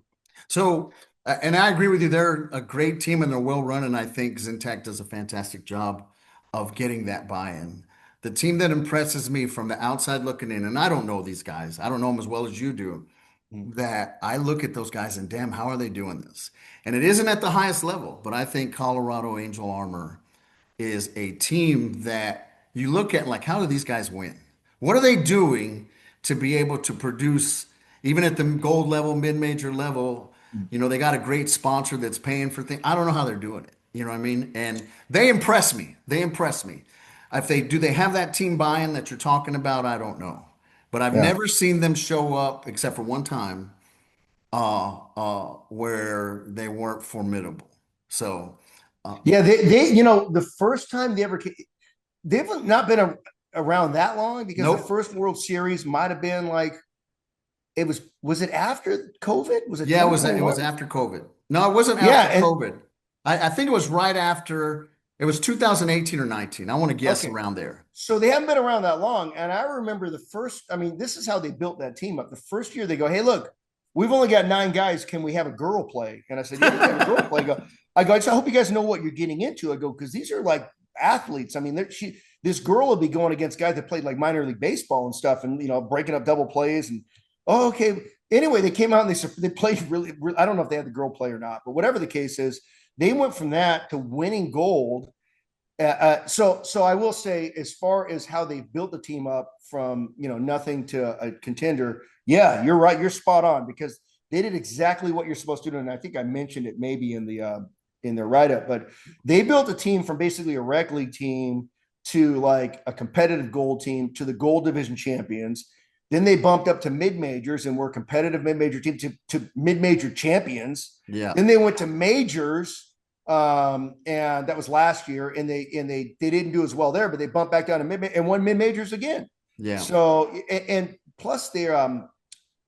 So, and I agree with you. They're a great team and they're well run. And I think Zintac does a fantastic job of getting that buy-in. The team that impresses me from the outside looking in, and I don't know these guys, I don't know them as well as you do, Mm. that I look at those guys and damn, how are they doing this? And it isn't at the highest level, but I think Colorado Angel Armor is a team that you look at like, how do these guys win? What are they doing to be able to produce, even at the gold level, mid-major level? They got a great sponsor that's paying for things. I don't know how they're doing it. You know what I mean? And they impress me. They impress me. If they do, they have that team buy-in that you're talking about. I don't know, but I've Yeah. never seen them show up except for one time, where they weren't formidable. So, uh, Yeah. The first time they ever came, they've not been around that long because the nope. first World Series might have been like, was it after COVID? Was it Yeah, it was 2021? after COVID. No, it wasn't Yeah. after And COVID. I think it was right after It was 2018 or 19. I want to guess Okay. around there. So they haven't been around that long. And I remember the first, I mean, this is how they built that team up. The first year they go, hey, look, we've only got 9 guys. Can we have a girl play? And I said, yeah, you can have a girl play. I just, I hope you guys know what you're getting into. I go, because these are like athletes. I mean, this girl will be going against guys that played like minor league baseball and stuff and, breaking up double plays. And, oh, okay. Anyway, they came out and they played really, I don't know if they had the girl play or not, but whatever the case is, they went from that to winning gold. So I will say, as far as how they built the team up from nothing to a contender, yeah, you're right, you're spot on because they did exactly what you're supposed to do, and I think I mentioned it maybe in their write up, but they built a team from basically a rec league team to like a competitive gold team to the gold division champions. Then they bumped up to mid majors and were a competitive mid major team to mid major champions. Yeah. Then they went to majors and that was last year, and they didn't do as well there, but they bumped back down to mid and won mid majors again. Yeah. So and plus they're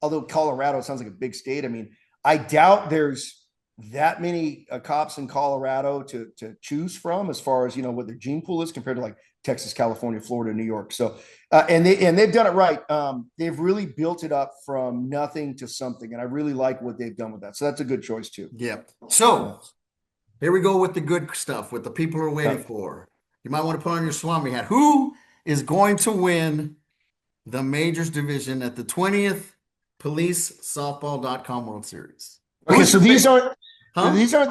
although Colorado sounds like a big state, I mean, I doubt there's that many cops in Colorado to choose from as far as what their gene pool is compared to like Texas, California, Florida, New York. So and they've done it right. They've really built it up from nothing to something, and I really like what they've done with that. So that's a good choice too. Yeah. So here we go with the good stuff, what the people are waiting for. You might want to put on your Swami hat. Who is going to win the majors division at the 20th policesoftball.com World Series? Okay, so these aren't Huh? these aren't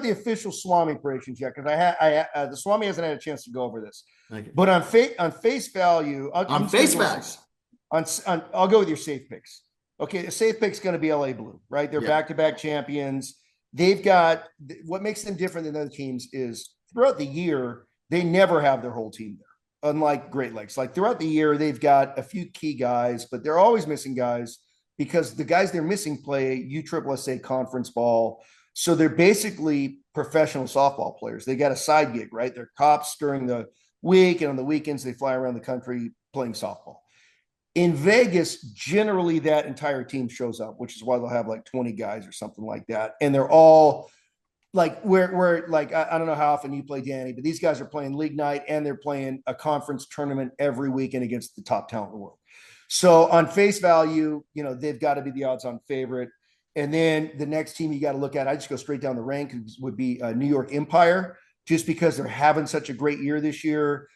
the official Swami predictions yet because the Swami hasn't had a chance to go over this. Okay. But on face value, On face value. I'll go with your safe picks. Okay, the safe pick's going to be LA Blue, right? They're back-to-back champions. They've got what makes them different than other teams is throughout the year they never have their whole team there. Unlike Great Lakes, like throughout the year they've got a few key guys, but they're always missing guys because the guys they're missing play USSSA conference ball. So they're basically professional softball players. They got a side gig, right? They're cops during the week, and on the weekends they fly around the country playing softball. In Vegas, generally that entire team shows up, which is why they'll have like 20 guys or something like that. And they're all like where like I don't know how often you play, Danny, but these guys are playing league night and they're playing a conference tournament every weekend against the top talent in the world. So on face value, they've got to be the odds-on favorite. And then the next team you got to look at, I just go straight down the rank, would be New York Empire, just because they're having such a great year this year.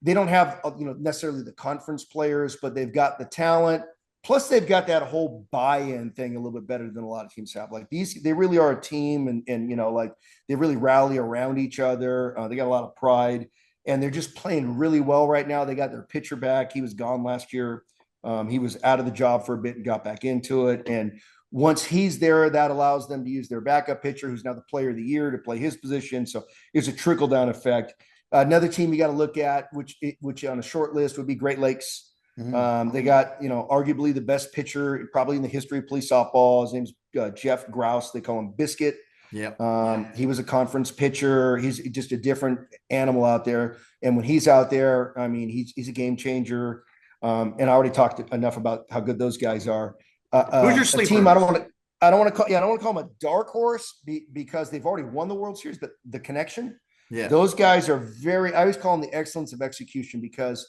They don't have necessarily the conference players, but they've got the talent. Plus, they've got that whole buy-in thing a little bit better than a lot of teams have. Like they really are a team, and like they really rally around each other. They got a lot of pride, and they're just playing really well right now. They got their pitcher back. He was gone last year. He was out of the job for a bit and got back into it. And once he's there, that allows them to use their backup pitcher, who's now the player of the year, to play his position. So it's a trickle-down effect. Another team you got to look at, which on a short list would be Great Lakes. Mm-hmm. They got, arguably the best pitcher probably in the history of police softball. His name's Jeff Grouse. They call him Biscuit. Yeah. He was a conference pitcher. He's just a different animal out there. And when he's out there, I mean, he's a game changer. And I already talked enough about how good those guys are. Who's your sleeper team? I don't want to call them a dark horse because they've already won the World Series, but the connection. Yeah, those guys are I always call them the excellence of execution because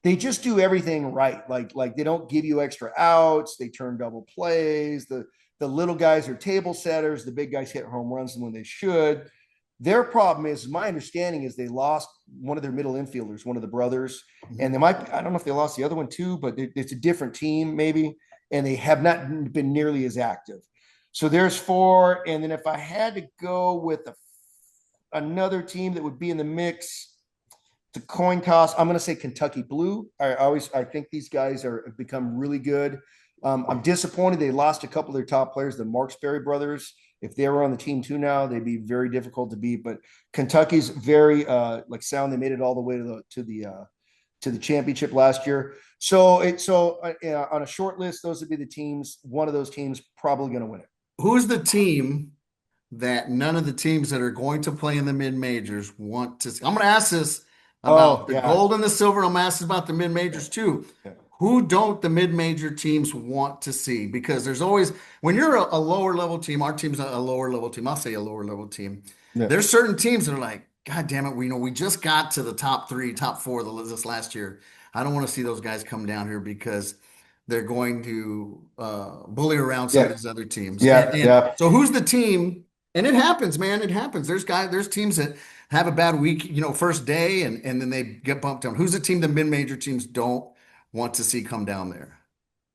they just do everything right. Like they don't give you extra outs. They turn double plays. The little guys are table setters. The big guys hit home runs when they should. Their problem is, my understanding is they lost one of their middle infielders, one of the brothers, and I don't know if they lost the other one too, but it's a different team maybe, and they have not been nearly as active. So there's 4. And then if I had to go with another team that would be in the mix to coin toss, I'm going to say Kentucky Blue. I think these guys have become really good. I'm disappointed they lost a couple of their top players, the Marksberry brothers. If they were on the team too now, they'd be very difficult to beat. But Kentucky's very sound. They made it all the way to the championship last year. So on a short list, those would be the teams. One of those teams probably going to win it. Who's the team that none of the teams that are going to play in the mid-majors want to see? I'm going to ask this about the gold and the silver. I'm asking about the mid-majors too. Yeah. Who don't the mid-major teams want to see? Because there's always, when you're a lower level team, our team's a lower level team. I'll say a lower level team. Yeah. There's certain teams that are like, God damn it, we just got to the top three, top four this last year. I don't want to see those guys come down here because they're going to bully around some of Yeah, these other teams. And, yeah, and yeah. so who's the team? And it happens, man. It happens. There's teams that have a bad week, first day, and then they get bumped down. Who's the team that mid-major teams don't want to see come down there?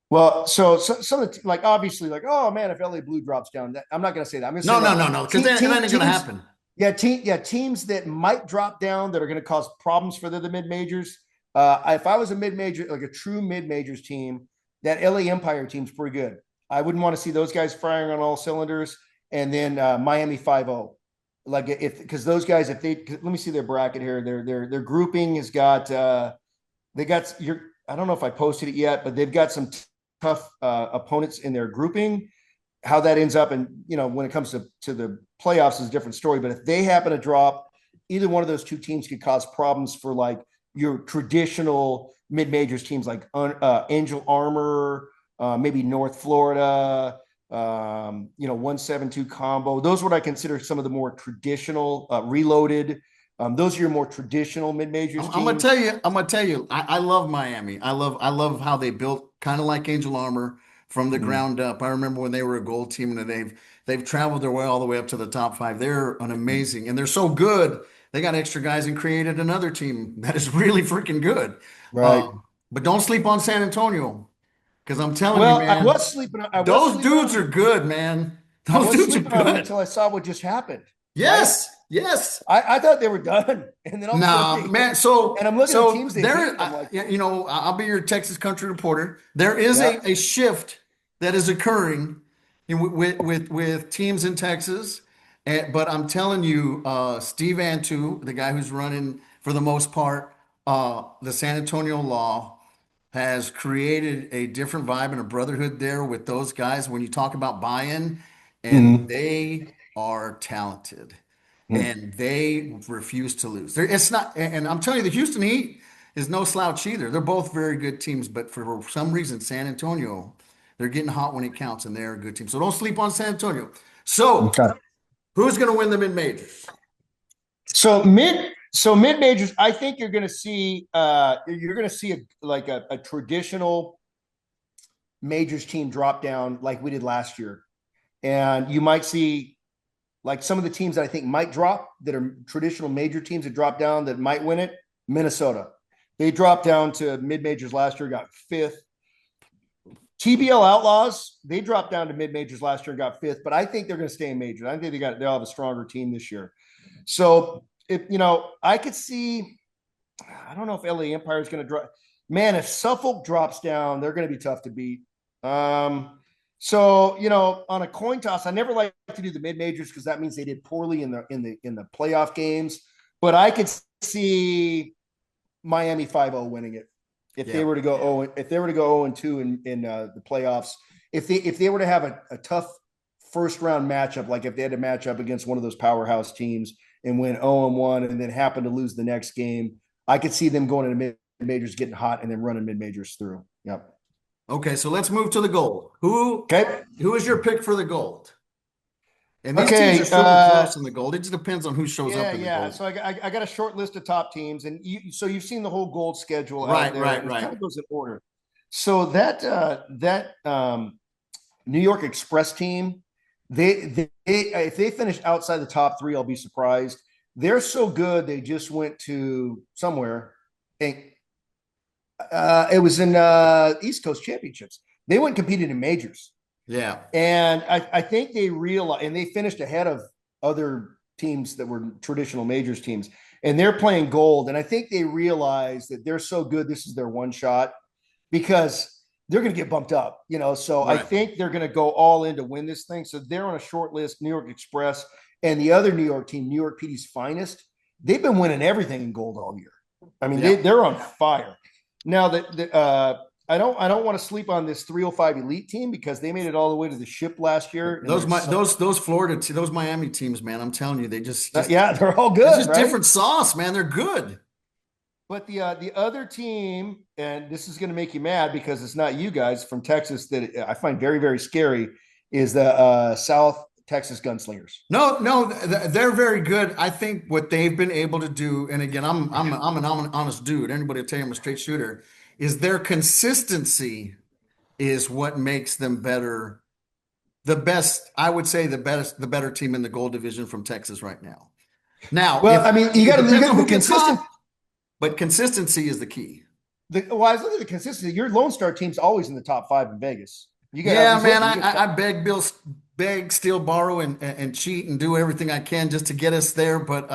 Well, so some of the, like obviously like, oh man, if LA Blue drops down, I'm not going to say that. I'm going to say No, no, like no, no, because that ain't gonna teams, happen. teams that might drop down that are going to cause problems for the mid majors. If I was a mid major, like a true mid majors team, that LA Empire team's pretty good. I wouldn't want to see those guys firing on all cylinders. And then Miami 5-0. Like if because those guys, if they let me see their bracket here, their grouping has got they got your I don't know if I posted it yet, but they've got some tough opponents in their grouping. How that ends up, and when it comes to the playoffs, is a different story. But if they happen to drop, either one of those two teams could cause problems for like your traditional mid majors teams, like Angel Armor, maybe North Florida. 172 combo. Those are what I consider some of the more traditional reloaded. Those are your more traditional mid majors I'm gonna teams. tell you, I love Miami. I love how they built kind of like Angel Armor from the Mm, ground up. I remember when they were a gold team and they've traveled their way all the way up to the top five. They're an amazing and they're so good. They got extra guys and created another team that is really freaking good. right. But don't sleep on San Antonio because I'm telling you, Well, man, I was those sleeping on dudes them. are good, man. I Those was dudes are sleeping on them good. until I saw what just happened. Right? Yes, yes. I thought they were done, and then all of a sudden Nah, they man. hit. So, And I'm looking at the so teams they there, beat. I'm like, I'll be your Texas country reporter. There is yeah. a shift that is occurring with teams in Texas, but I'm telling you, Steve Antu, the guy who's running for the most part, the San Antonio Law has created a different vibe and a brotherhood there with those guys. When you talk about buy-in, and Mhm. they are talented Mhm. and they refuse to lose. It's not, and I'm telling you, the Houston Heat is no slouch either. They're both very good teams, but for some reason, San Antonio, they're getting hot when it counts, and they're a good team. So don't sleep on San Antonio. So Okay. who's going to win the mid majors? So mid majors, I think you're gonna see a traditional majors team drop down like we did last year. And you might see like some of the teams that I think might drop that are traditional major teams that drop down that might win it. Minnesota, they dropped down to mid majors last year, got fifth. TBL Outlaws, they dropped down to mid majors last year, got fifth, but I think they're going to stay in majors. I think they'll have a stronger team this year. So if I could see, I don't know if LA Empire is going to drop. Man, if Suffolk drops down, they're going to be tough to beat. So on a coin toss, I never like to do the mid majors because that means they did poorly in the playoff games. But I could see Miami 5-0 winning it if they Yeah. were to go 0 if they were to go 0-2 in the playoffs. If they were to have a tough first round matchup, like if they had to match up against one of those powerhouse teams and win 0-1 and then happen to lose the next game, I could see them going into mid majors, getting hot, and then running mid majors through. Yep. Okay, so let's move to the gold. Okay. Who is your pick for the gold? And these teams are Okay. super close in the gold. It just depends on who shows up Yeah, in the yeah. gold. So I got a short list of top teams, and you've seen the whole gold schedule out Right, there, right, and it kind right. of goes in order. So that New York Express team, they if they finish outside the top three, I'll be surprised. They're so good. They just went to somewhere. And, it was in East Coast Championships. They went and competed in majors. Yeah. And I think they realized, and they finished ahead of other teams that were traditional majors teams, and they're playing gold. And I think they realize that they're so good, this is their one shot because they're going to get bumped up. So I Right. think they're going to go all in to win this thing. So they're on a short list, New York Express, and the other New York team, New York PD's finest. They've been winning everything in gold all year. I mean, Yeah. they're on fire. Now I don't want to sleep on this 305 elite team because they made it all the way to the ship last year and Those those those Miami teams, man, I'm telling you, they just yeah, they're all it's good, just right? different sauce, man. They're good. But the other team, and this is going to make you mad because it's not you guys from Texas that I find very very scary, is the South Texas Gunslingers. No, no, they're very good. I think what they've been able to do, and again, I'm an honest dude. Anybody will tell you I'm a straight shooter. Is their consistency is what makes them better. The best, I would say, the better team in the gold division from Texas right now. Now, Well, if I mean, it you depends got on the who gets consistent. hot, but consistency is the key. Well, I was looking at the consistency. Your Lone Star team's always in the top five in Vegas. You got. I Yeah, was man, looking. You get I top. beg, steal, borrow, and cheat and do everything I can just to get us there. But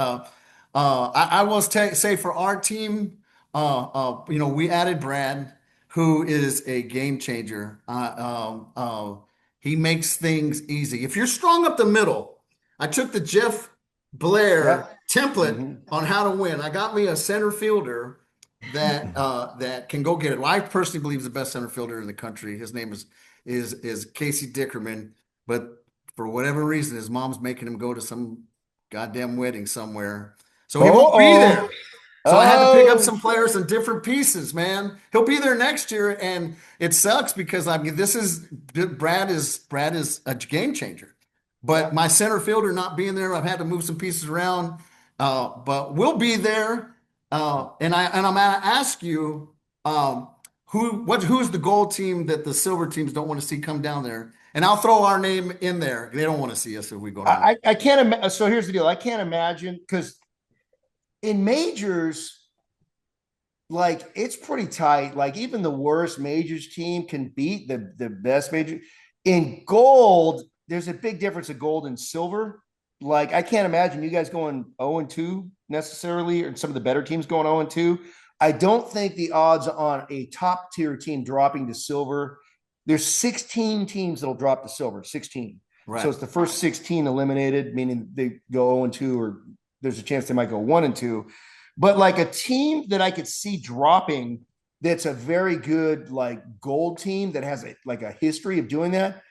I will say for our team, we added Brad, who is a game changer. He makes things easy. If you're strong up the middle, I took the Jeff Blair Yep. template Hmm. on how to win. I got me a center fielder that can go get it. Well, I personally believe he's the best center fielder in the country. His name is Casey Dickerman, but for whatever reason, his mom's making him go to some goddamn wedding somewhere, so he won't be Oh, there. So I had to pick up oh, some players in different pieces, man. He'll be there next year, and it sucks because I mean, Brad is a game changer. But yeah. my center fielder not being there, I've had to move some pieces around. But we'll be there. I'm gonna ask you, um, who's the gold team that the silver teams don't want to see come down there? And I'll throw our name in there. They don't want to see us if we go down. I can't imagine. So here's the deal. I can't imagine because in majors, like it's pretty tight. Like even the worst majors team can beat the best major. In gold, there's a big difference of gold and silver. Like I can't imagine you guys going 0 and 2 necessarily, or some of the better teams going 0 and 2. I don't think the odds on a top tier team dropping to silver. There's 16 teams that'll drop to silver. 16. So Right. it's the first 16 eliminated, meaning they go 0 and 2, or there's a chance they might go 1 and 2. But like a team that I could see dropping that's a very good like gold team that has like a history of doing that.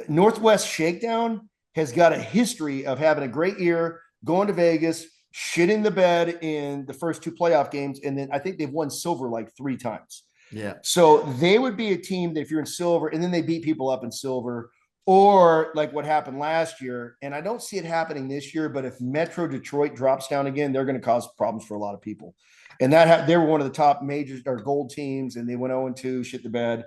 Northwest Shakedown has got a history of having a great year, going to Vegas, shitting the bed in the first two playoff games, and then I think they've won silver like 3 times. Yeah. So they would be a team that if you're in silver, and then they beat people up in silver, or like what happened last year. And I don't see it happening this year, but if Metro Detroit drops down again, they're going to cause problems for a lot of people. And they were one of the top majors or gold teams, and they went 0 2, shit the bed.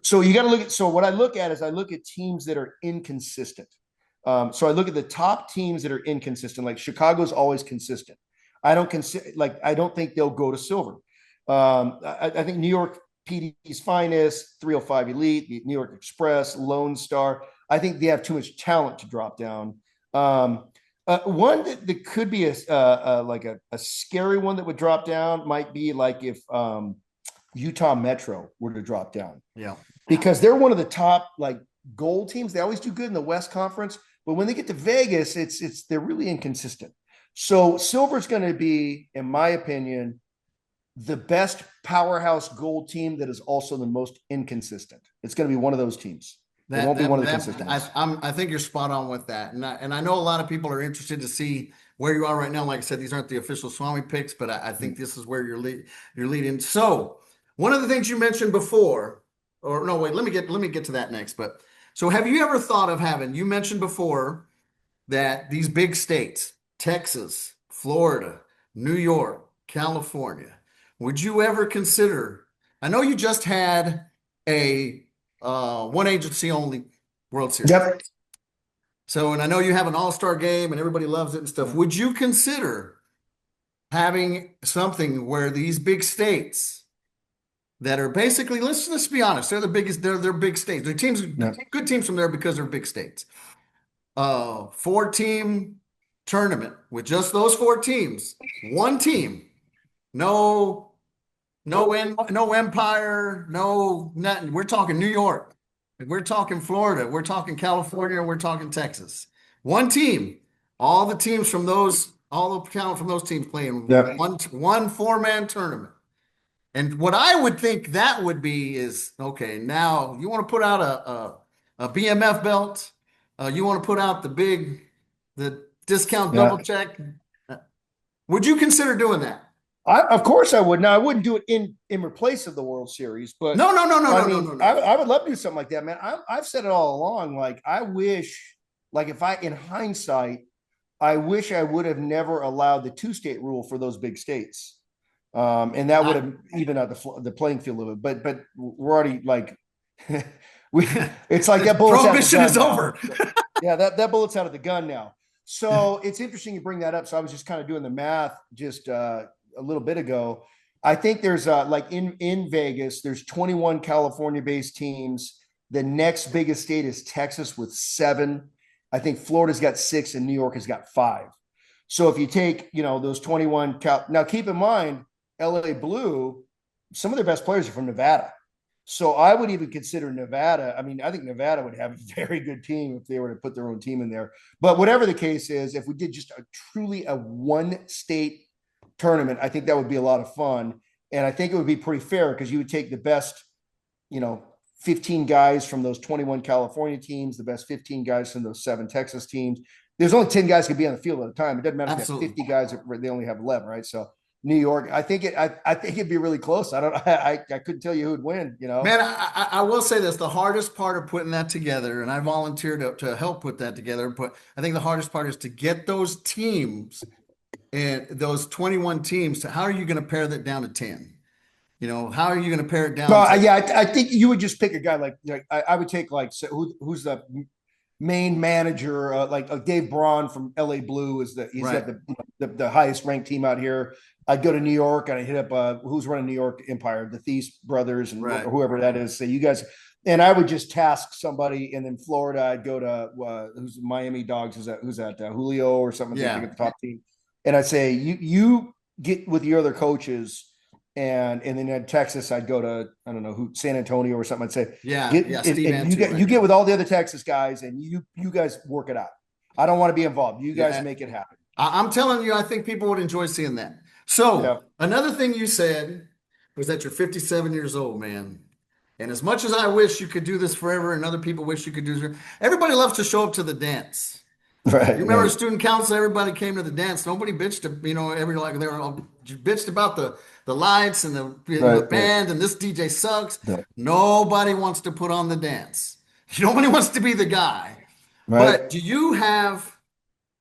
So you got to look at. So what I look at is I look at teams that are inconsistent. So I look at the top teams that are inconsistent. Like Chicago's always consistent. I don't think they'll go to silver. I think New York PD's finest, 305 Elite, the New York Express, Lone Star. I think they have too much talent to drop down. One that could be like a scary one that would drop down might be like if Utah Metro were to drop down, Yeah. because they're one of the top like gold teams. They always do good in the West Conference, but when they get to Vegas, they're really inconsistent. So silver's going to be, in my opinion, the best powerhouse gold team that is also the most inconsistent. It's going to be one of those teams. It That won't be that one of the that consistent ones. I think you're spot on with that, and I know a lot of people are interested to see where you are right now. Like I said, these aren't the official Swami picks, but I think this is where you're leading. So one of the things you mentioned before, or no, wait, let me get to that next. But so have you ever thought of having? You mentioned before that these big states, Texas, Florida, New York, California, would you ever consider? I know you just had a one agency only World Series. Yep. So, and I know you have an all-star game and everybody loves it and stuff. Would you consider having something where these big states that are basically, let's be honest, they're the biggest, they're big states. They're teams, Yep. good teams from there because they're big states. Four-team tournament with just those four teams, one team, no, no empire, no nothing. We're talking New York, we're talking Florida, we're talking California, we're talking Texas. One team, all the teams from those, all the talent from those teams playing Yep. one four-man tournament. And what I would think that would be is okay. Now you want to put out a BMF belt. You want to put out the discount double Yeah. check. Uh, Would you consider doing that? Of course I would. Now I wouldn't do it in replace of the World Series, but No, no, no, no, I no, no, mean no, no. I would love to do something like that, man. I've said it all along. Like I wish like if I, in hindsight, I wish I would have never allowed the two-state rule for those big states. And that would I, have evened out the playing field a little bit. But we're already like, we, it's like that bullet's out of the prohibition gun is now. over. Yeah, that bullet's out of the gun now. So it's interesting you bring that up. So I was just kind of doing the math just a little bit ago. I think there's like in Vegas, there's 21 California-based teams. The next biggest state is Texas with 7. I think Florida's got 6 and New York has got 5. So if you take, those 21 now keep in mind, LA Blue, some of their best players are from Nevada. So I would even consider Nevada. I mean, I think Nevada would have a very good team if they were to put their own team in there. But whatever the case is, if we did just truly a one state tournament, I think that would be a lot of fun. And I think it would be pretty fair because you would take the best, you know, 15 guys from those 21 California teams, the best 15 guys from those 7 Texas teams. There's only 10 guys could be on the field at a time. It doesn't matter if you have Absolutely. 50 guys, they only have 11, right? So New York, I think it'd be really close. I couldn't tell you who would win, Man, I will say this, the hardest part of putting that together, and I volunteered to help put that together, but I think the hardest part is to get those teams and those 21 teams to how are you going to pare that down to 10? How are you going to pare it down Well, to yeah, I think you would just pick a guy like I would take like so who's the main manager like Dave Braun from LA Blue he's right, got the highest ranked team out here. I'd go to New York and I hit up who's running New York Empire, the Thies brothers and right. whoever that is. Say you guys, and I would just task somebody. And then Florida, I'd go to who's Miami Dogs? Who's that Julio or something? They Yeah. get the top team, and I'd say you get with your other coaches. And then in Texas, I'd go to I don't know who San Antonio or something. I'd say Yeah, get yeah, Steve and Antu right you get there. with all the other Texas guys and you guys work it out. I don't want to be involved. You guys Yeah. make it happen. I'm telling you, I think people would enjoy seeing that. So, Yeah. another thing you said was that you're 57 years old, man. And as much as I wish you could do this forever and other people wish you could do this, everybody loves to show up to the dance. You Right. remember Right. student council, everybody came to the dance. Nobody bitched, every like they were all bitched about the lights and the Right. Right. band and this DJ sucks. Right. Nobody wants to put on the dance. Nobody wants to be the guy. Right. But do you have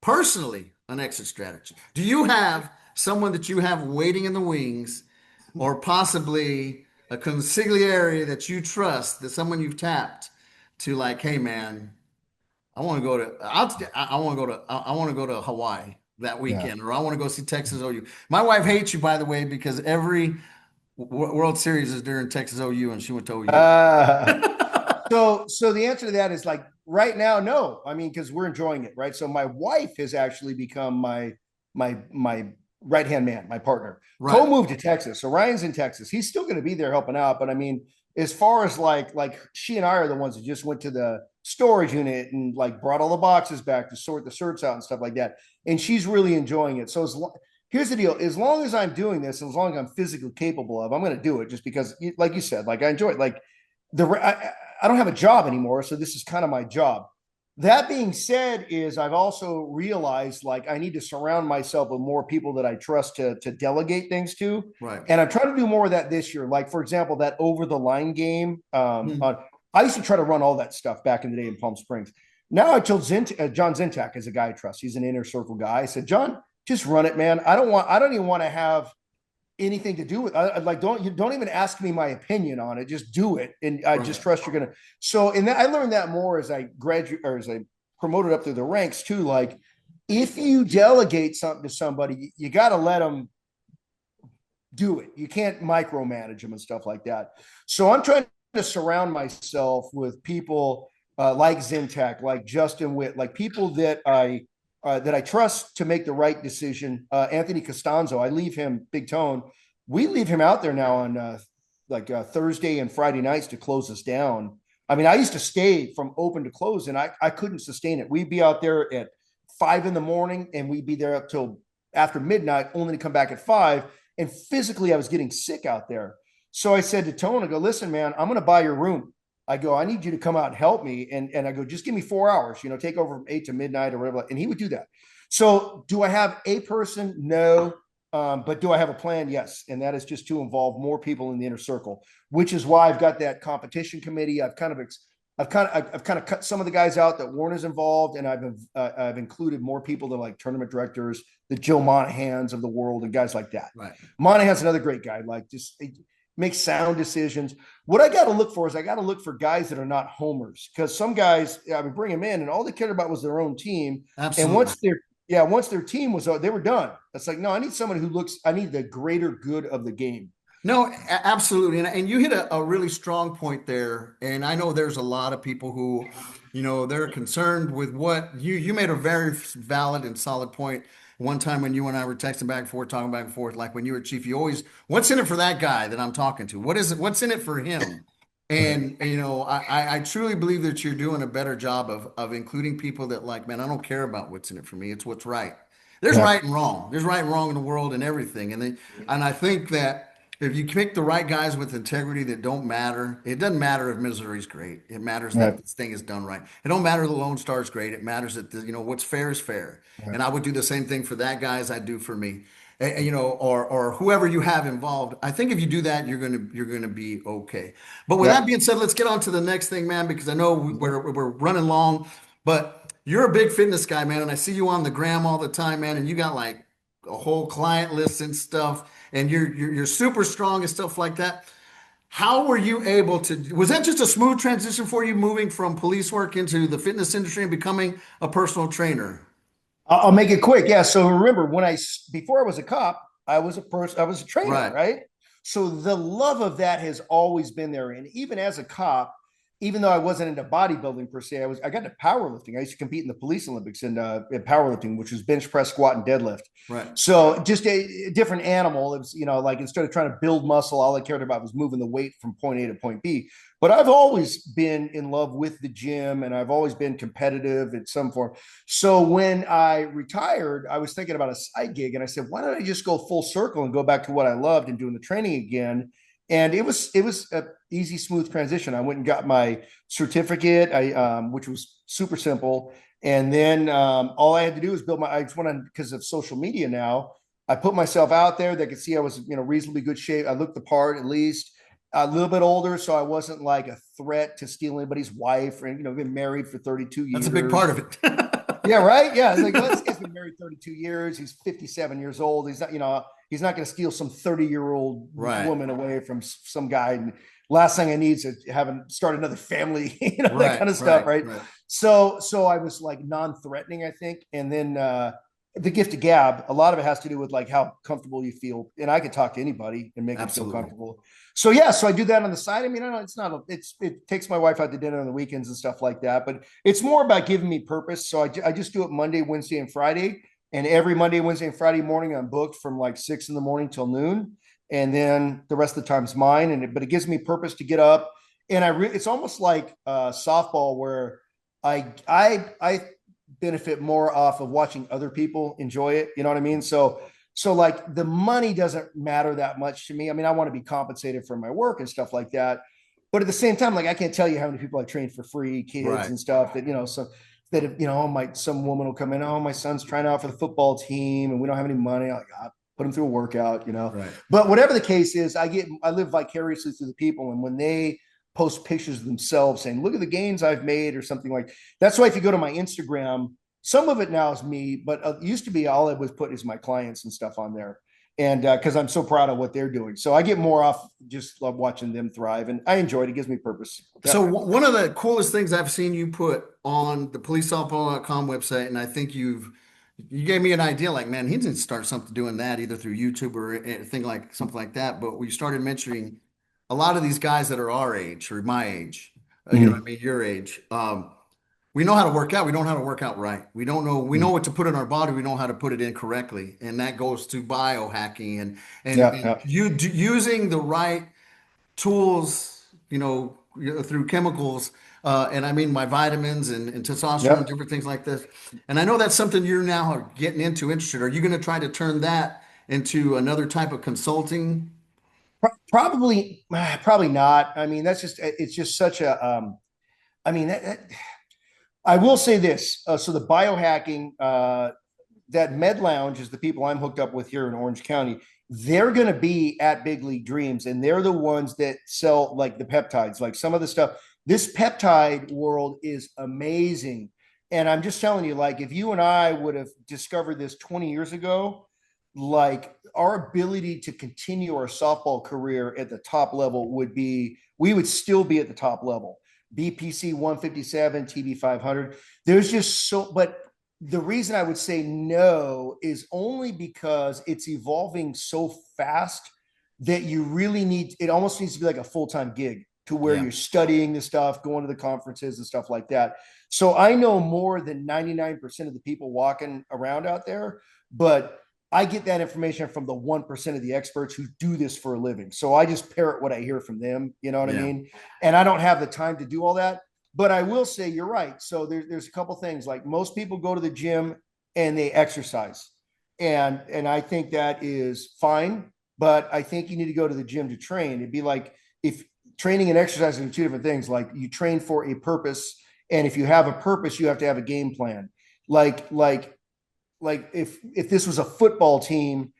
personally an exit strategy? Do you have someone that you have waiting in the wings, or possibly a consigliere that you trust, that someone you've tapped to like, hey man, I want to go to I want to go to I want to go to Hawaii that Yeah. weekend, or I want to go see Texas OU. My wife hates you, by the way, because every World Series is during Texas OU, and she went to OU. Uh, so the answer to that is like right now, no. I mean, because we're enjoying it, right? So my wife has actually become my right hand man, my partner. Right. Cole moved to Texas, so Ryan's in Texas. He's still going to be there helping out, but I mean, as far as like she and I are the ones that just went to the storage unit and like brought all the boxes back to sort the certs out and stuff like that, and she's really enjoying it. So here's the deal: as long as I'm doing this, as long as I'm physically capable of, I'm going to do it. Just because, like you said, like I enjoy it. Like I don't have a job anymore, so this is kind of my job. That being said, is I've also realized like I need to surround myself with more people that I trust to delegate things to, Right. and I'm trying to do more of that this year. Like for example, that over the line game. Hmm. I used to try to run all that stuff back in the day in Palm Springs. Now I told John Zintak is a guy I trust. He's an inner circle guy. I said, John, just run it, man. I don't even want to have anything to do with like don't even ask me my opinion on it, just do it, and I just Right. trust you're gonna. So and I learned that more as I graduate or as I promoted up through the ranks too. Like if you delegate something to somebody, you got to let them do it. You can't micromanage them and stuff like that. So I'm trying to surround myself with people like Zintac, like Justin Witt, like people that I trust to make the right decision. Anthony Costanzo, I leave him, Big Tone. We leave him out there now on Thursday and Friday nights to close us down. I mean, I used to stay from open to close, and I couldn't sustain it. We'd be out there at 5 in the morning, and we'd be there up till after midnight, only to come back at 5. And physically, I was getting sick out there. So I said to Tone, I go, listen, man, I'm going to buy your room. I go, I need you to come out and help me. And I go, just give me 4 hours, take over from 8 to midnight or whatever. And he would do that. So do I have a person? No. But do I have a plan? Yes. And that is just to involve more people in the inner circle, which is why I've got that competition committee. I've kind of I've kind of cut some of the guys out that weren't as involved, and I've included more people than like tournament directors, the Joe Monahans of the world, and guys like that. Right. Monahan's another great guy. Like just make sound decisions. What I got to look for is I got to look for guys that are not homers, because some guys I would bring them in and all they cared about was their own team, and Absolutely. once their team was they were done. It's like no, I need someone who looks. I need the greater good of the game. No, absolutely. And you hit a really strong point there. And I know there's a lot of people who, they're concerned with what you made a very valid and solid point. One time when you and I were texting back and forth, talking back and forth, like when you were chief, you always, what's in it for that guy that I'm talking to? What is it? What's in it for him? Right. And I truly believe that you're doing a better job of including people that like, man, I don't care about what's in it for me. It's what's right. There's Yeah. right and wrong. There's right and wrong in the world and everything. And I think that if you pick the right guys with integrity that don't matter, it doesn't matter if Missouri's great. It matters that Right. this thing is done right. It don't matter if the Lone Star's great. It matters that what's fair is fair. Right. And I would do the same thing for that guy as I do for me. Or whoever you have involved. I think if you do that, you're gonna be okay. But with that Yep. being said, let's get on to the next thing, man, because I know we're running long. But you're a big fitness guy, man, and I see you on the gram all the time, man, and you got like a whole client list and stuff, and you're super strong and stuff like that. How were you able to, was that just a smooth transition for you moving from police work into the fitness industry and becoming a personal trainer? I'll make it quick. Yeah. So remember, before I was a cop, I was a trainer, Right, right? So the love of that has always been there. And even as a cop, even though I wasn't into bodybuilding per se, I got into powerlifting. I used to compete in the police Olympics in powerlifting, which was bench press, squat, and deadlift. right. So just a different animal. It was, like instead of trying to build muscle, all I cared about was moving the weight from point A to point B. But I've always been in love with the gym, and I've always been competitive in some form. So when I retired, I was thinking about a side gig, and I said, why don't I just go full circle and go back to what I loved and doing the training again? And it was a easy, smooth transition. I went and got my certificate, which was super simple. And then all I had to do was build my. I just went on because of social media now. I put myself out there. They could see I was, reasonably good shape. I looked the part at least. A little bit older, so I wasn't like a threat to steal anybody's wife. And been married for 32 That's a big part years. of it. Yeah, right. Yeah, like well, this guy's been married 32 years. He's 57 years old. He's not going to steal some 30-year-old Right, woman away from some guy. And last thing I need is to have him start another family, that right, kind of stuff, right, right? right. So I was like non-threatening, I think, and then the gift of gab. A lot of it has to do with like how comfortable you feel, and I could talk to anybody and make them feel Absolutely. comfortable. So yeah, so I do that on the side. I mean, I know it's not it takes my wife out to dinner on the weekends and stuff like that, but it's more about giving me purpose. So I just do it Monday, Wednesday, and Friday. And every Monday, Wednesday, and Friday morning, I'm booked from like 6 in the morning till noon. And then the rest of the time's mine. But it gives me purpose to get up. And it's almost like softball where I benefit more off of watching other people enjoy it. You know what I mean? So like the money doesn't matter that much to me. I mean, I want to be compensated for my work and stuff like that. But at the same time, like I can't tell you how many people I trained for free, kids Right, and stuff so that some woman will come in, oh, my son's trying out for the football team and we don't have any money. Like, put him through a workout. right. But whatever the case is, I live vicariously through the people. And when they post pictures of themselves saying, look at the gains I've made or something like that's why if you go to my Instagram, some of it now is me, but it used to be all I would put is my clients and stuff on there. And because I'm so proud of what they're doing. So I get more off just love watching them thrive. And I enjoy it. It gives me purpose. So Yep. one of the coolest things I've seen you put on the policesoftball.com website, and I think you gave me an idea, like, man, he didn't start something doing that either through YouTube or anything like something like that. But we started mentioning a lot of these guys that are our age or my age, what I Mm-hmm. mean, your age. We know how to work out. We don't know how to work out right. We don't know. We know what to put in our body. We know how to put it in correctly, and that goes to biohacking Yeah. and Yeah. using the right tools, through chemicals, and I mean my vitamins and testosterone and Yep. different things like this. And I know that's something you're now getting into, interested. Are you going to try to turn that into another type of consulting? Probably not. I mean, it's just such a, I mean, I will say this. So the biohacking, that Med Lounge is the people I'm hooked up with here in Orange County. they're going to be at Big League Dreams, and they're the ones that sell like the peptides, like some of the stuff. This peptide world is amazing. And I'm just telling you, like, if you and I would have discovered this 20 years ago, like our ability to continue our softball career at the top level would be, we would still be at the top level. BPC 157, TB 500. There's just so, but the reason I would say no is only because it's evolving so fast that you really need, it almost needs to be like a full-time gig to where Yeah. you're studying the stuff, going to the conferences and stuff like that. So I know more than 99% of the people walking around out there, but I get that information from the 1% of the experts who do this for a living. So I just parrot what I hear from them. You know what I Yeah. mean? And I don't have the time to do all that. But I will say you're right. So there's a couple things. Like most people go to the gym and they exercise. And I think that is fine. But I think you need to go to the gym to train. It'd be like if training and exercising are two different things. Like you train for a purpose. And if you have a purpose, you have to have a game plan. Like, like like if this was a football team,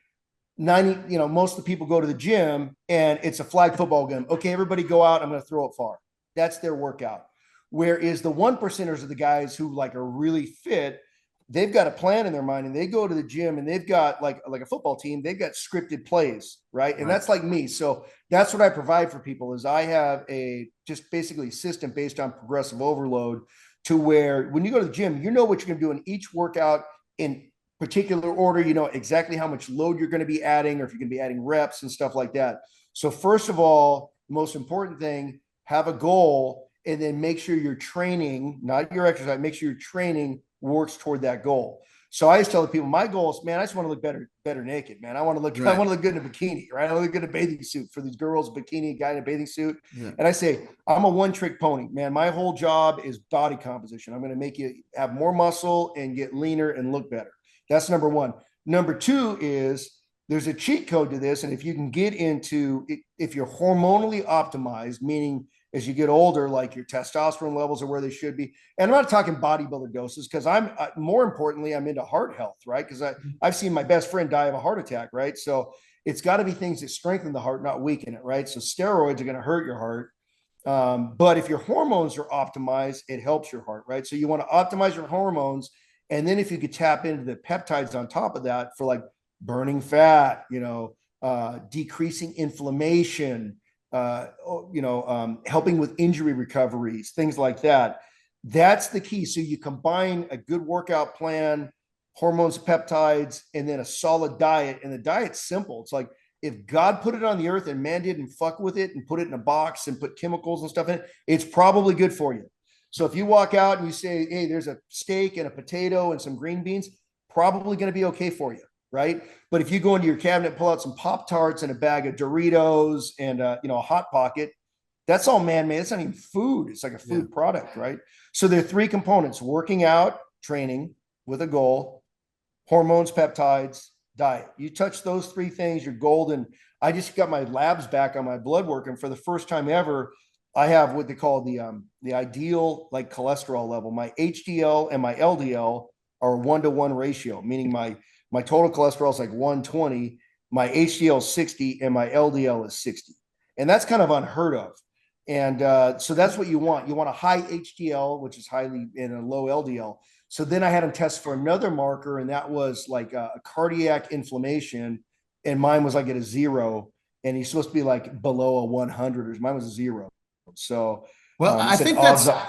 90, most of the people go to the gym and it's a flag football game. Okay, everybody go out, I'm going to throw it far. That's their workout. Whereas the one percenters are the guys who like are really fit. They've got a plan in their mind and they go to the gym and they've got like a football team, they've got scripted plays, right? And Right. that's like me. So that's what I provide for people is I have a just basically system based on progressive overload to where when you go to the gym, you know what you're going to do in each workout in particular order. You know exactly how much load you're going to be adding, or if you're going to be adding reps and stuff like that. So first of all, most important thing, have a goal, and then make sure your training, not your exercise, make sure your training works toward that goal. So I always tell the people, my goal is, man, I just want to look better naked, man. I Right. want to look good in a bikini, right? I want to look good in a bathing suit for these girls, bikini, guy in a bathing suit. Yeah. And I say, I'm a one-trick pony, man. My whole job is body composition. I'm going to make you have more muscle and get leaner and look better. That's number one. Number two is there's a cheat code to this. And if you can get into, if you're hormonally optimized, meaning as you get older, like your testosterone levels are where they should be. And I'm not talking bodybuilder doses because I'm more importantly, I'm into heart health, right? Because I've seen my best friend die of a heart attack, right? So it's got to be things that strengthen the heart, not weaken it, right? So steroids are going to hurt your heart. But if your hormones are optimized, it helps your heart, right? So you want to optimize your hormones. And then if you could tap into the peptides on top of that for like burning fat, decreasing inflammation, helping with injury recoveries, things like that. That's the key. So you combine a good workout plan, hormones, peptides, and then a solid diet. And the diet's simple. It's like if God put it on the earth and man didn't fuck with it and put it in a box and put chemicals and stuff in it, it's probably good for you. So if you walk out and you say, hey, there's a steak and a potato and some green beans, probably going to be okay for you, right? But if you go into your cabinet, pull out some Pop Tarts and a bag of Doritos and a Hot Pocket, that's all man-made. It's not even food. It's like a food product, right? So there are three components: working out, training with a goal, hormones, peptides, diet. You touch those three things, you're golden. I just got my labs back on my blood work, and for the first time ever, I have what they call the ideal like cholesterol level. My HDL and my LDL are a 1-to-1 ratio, meaning my total cholesterol is like 120, my HDL is 60, and my LDL is 60. And that's kind of unheard of. And so that's what you want. You want a high HDL, which is highly in a low LDL. So then I had him test for another marker, and that was like a cardiac inflammation. And mine was like at a 0. And he's supposed to be like below a 100, or mine was a 0. So Well, he said odds are.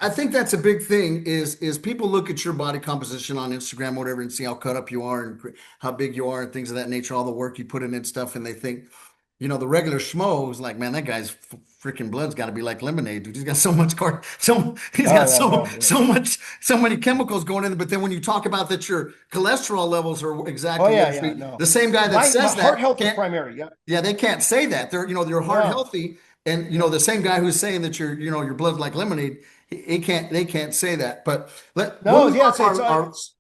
I think that's a big thing is people look at your body composition on Instagram or whatever and see how cut up you are and how big you are and things of that nature, all the work you put in and stuff, and they think, the regular schmo is like, man, that guy's freaking blood's got to be like lemonade, dude. He's got so much he's Oh got yeah, no, yeah. so many chemicals going in. But then when you talk about that, your cholesterol levels are Oh exactly what yeah, it should yeah, be. no. The same guy that My says heart that health is can't, primary. Yeah, yeah, they can't say that. They're heart no, healthy, and yeah. the same guy who's saying that your blood's like lemonade, they can't say that. But we'll No, move yeah, on to our it's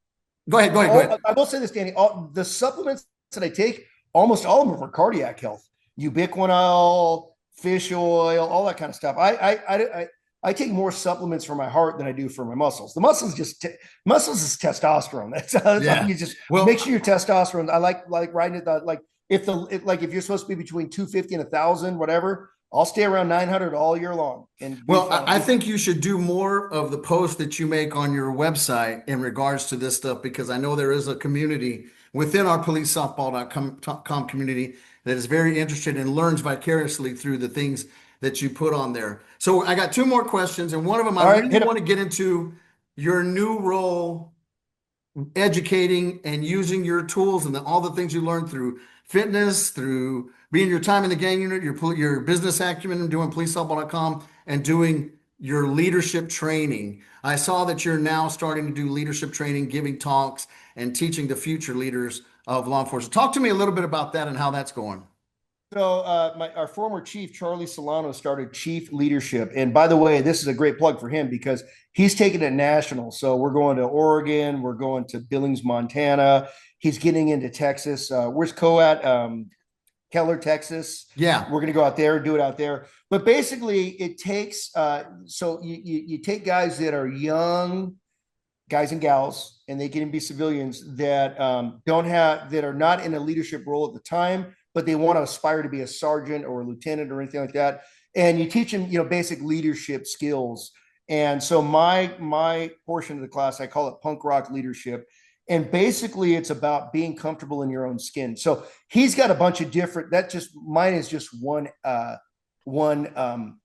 go all, ahead. I will say this, Danny. All the supplements that I take, almost all of them are for cardiac health. Ubiquinol, fish oil, all that kind of stuff. I take more supplements for my heart than I do for my muscles. The muscles is testosterone. That's how Yeah. you just make Well, sure your testosterone. I like riding it like if you're supposed to be between 250 and 1,000, whatever, I'll stay around 900 all year long and be Well, fine. I think you should do more of the posts that you make on your website in regards to this stuff because I know there is a community within our policesoftball.com community that is very interested and learns vicariously through the things that you put on there. So I got two more questions, and one of them I All right, really hit want it. to get into your new role educating and using your tools and all the things you learned through fitness, through being your time in the gang unit, your business acumen, doing policesoftball.com, and doing your leadership training. I saw that you're now starting to do leadership training, giving talks, and teaching the future leaders of law enforcement. Talk to me a little bit about that and how that's going. So, our former chief, Charlie Solano, started Chief Leadership. And by the way, this is a great plug for him because he's taking it national. So, we're going to Oregon, we're going to Billings, Montana. He's getting into Texas. Where's Co at? Keller, Texas. Yeah, We're going to go out there, do it out there. But basically, it takes, so you take guys that are young, guys and gals, and they can be civilians that don't have that are not in a leadership role at the time, but they want to aspire to be a sergeant or a lieutenant or anything like that. And you teach them, basic leadership skills. And so my portion of the class, I call it punk rock leadership. And basically, it's about being comfortable in your own skin. So he's got a bunch of different. That just mine is just one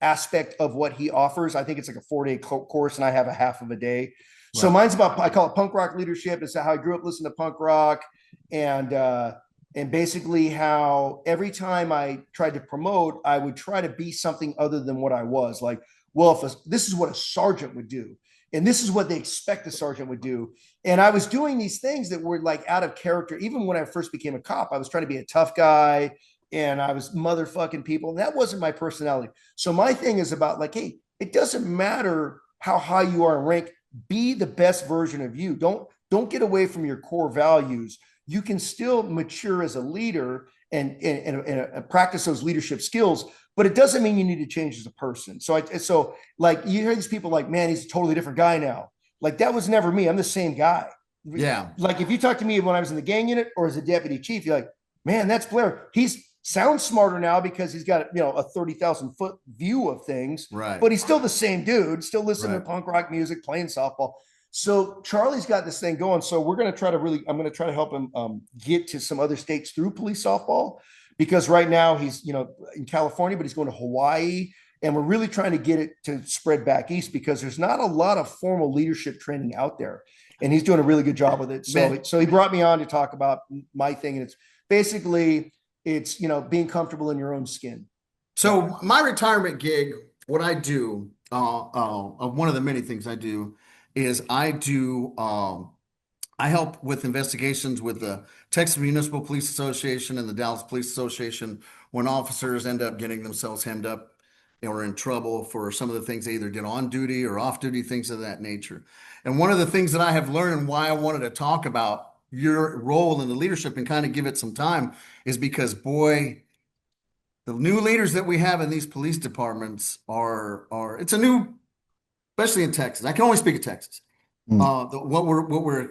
aspect of what he offers. I think it's like a 4-day course, and I have a half of a day. So right. mine's about I call it punk rock leadership. It's how I grew up listening to punk rock, and basically how every time I tried to promote, I would try to be something other than what I was. Like, well, this is what a sergeant would do, and this is what they expect a sergeant would do. And I was doing these things that were like out of character. Even when I first became a cop, I was trying to be a tough guy, and I was motherfucking people. And that wasn't my personality. So my thing is about like, hey, it doesn't matter how high you are in rank, be the best version of you. Don't get away from your core values. You can still mature as a leader and practice those leadership skills, but it doesn't mean you need to change as a person. So like you hear these people like, man, he's a totally different guy now. Like that was never me. I'm the same guy. Yeah, Like if you talk to me when I was in the gang unit or as a deputy chief, you're like, man, that's Blair. He's sounds smarter now because he's got a 30,000 foot view of things, right, but he's still the same dude, still listening right. to punk rock music, playing softball. So Charlie's got this thing going. So we're going to try to I'm going to try to help him get to some other states through police softball because right now he's, in California, but he's going to Hawaii. And we're really trying to get it to spread back east because there's not a lot of formal leadership training out there. And he's doing a really good job with it. Man, So he brought me on to talk about my thing. And it's basically, it's, being comfortable in your own skin. Yeah. so my retirement gig, what I do, one of the many things I do is I help with investigations with the Texas Municipal Police Association and the Dallas Police Association when officers end up getting themselves hemmed up or in trouble for some of the things they either did on duty or off duty, things of that nature. And one of the things that I have learned and why I wanted to talk about your role in the leadership and kind of give it some time is because, boy, the new leaders that we have in these police departments are it's a new, especially in Texas. I can only speak of Texas. Mm. What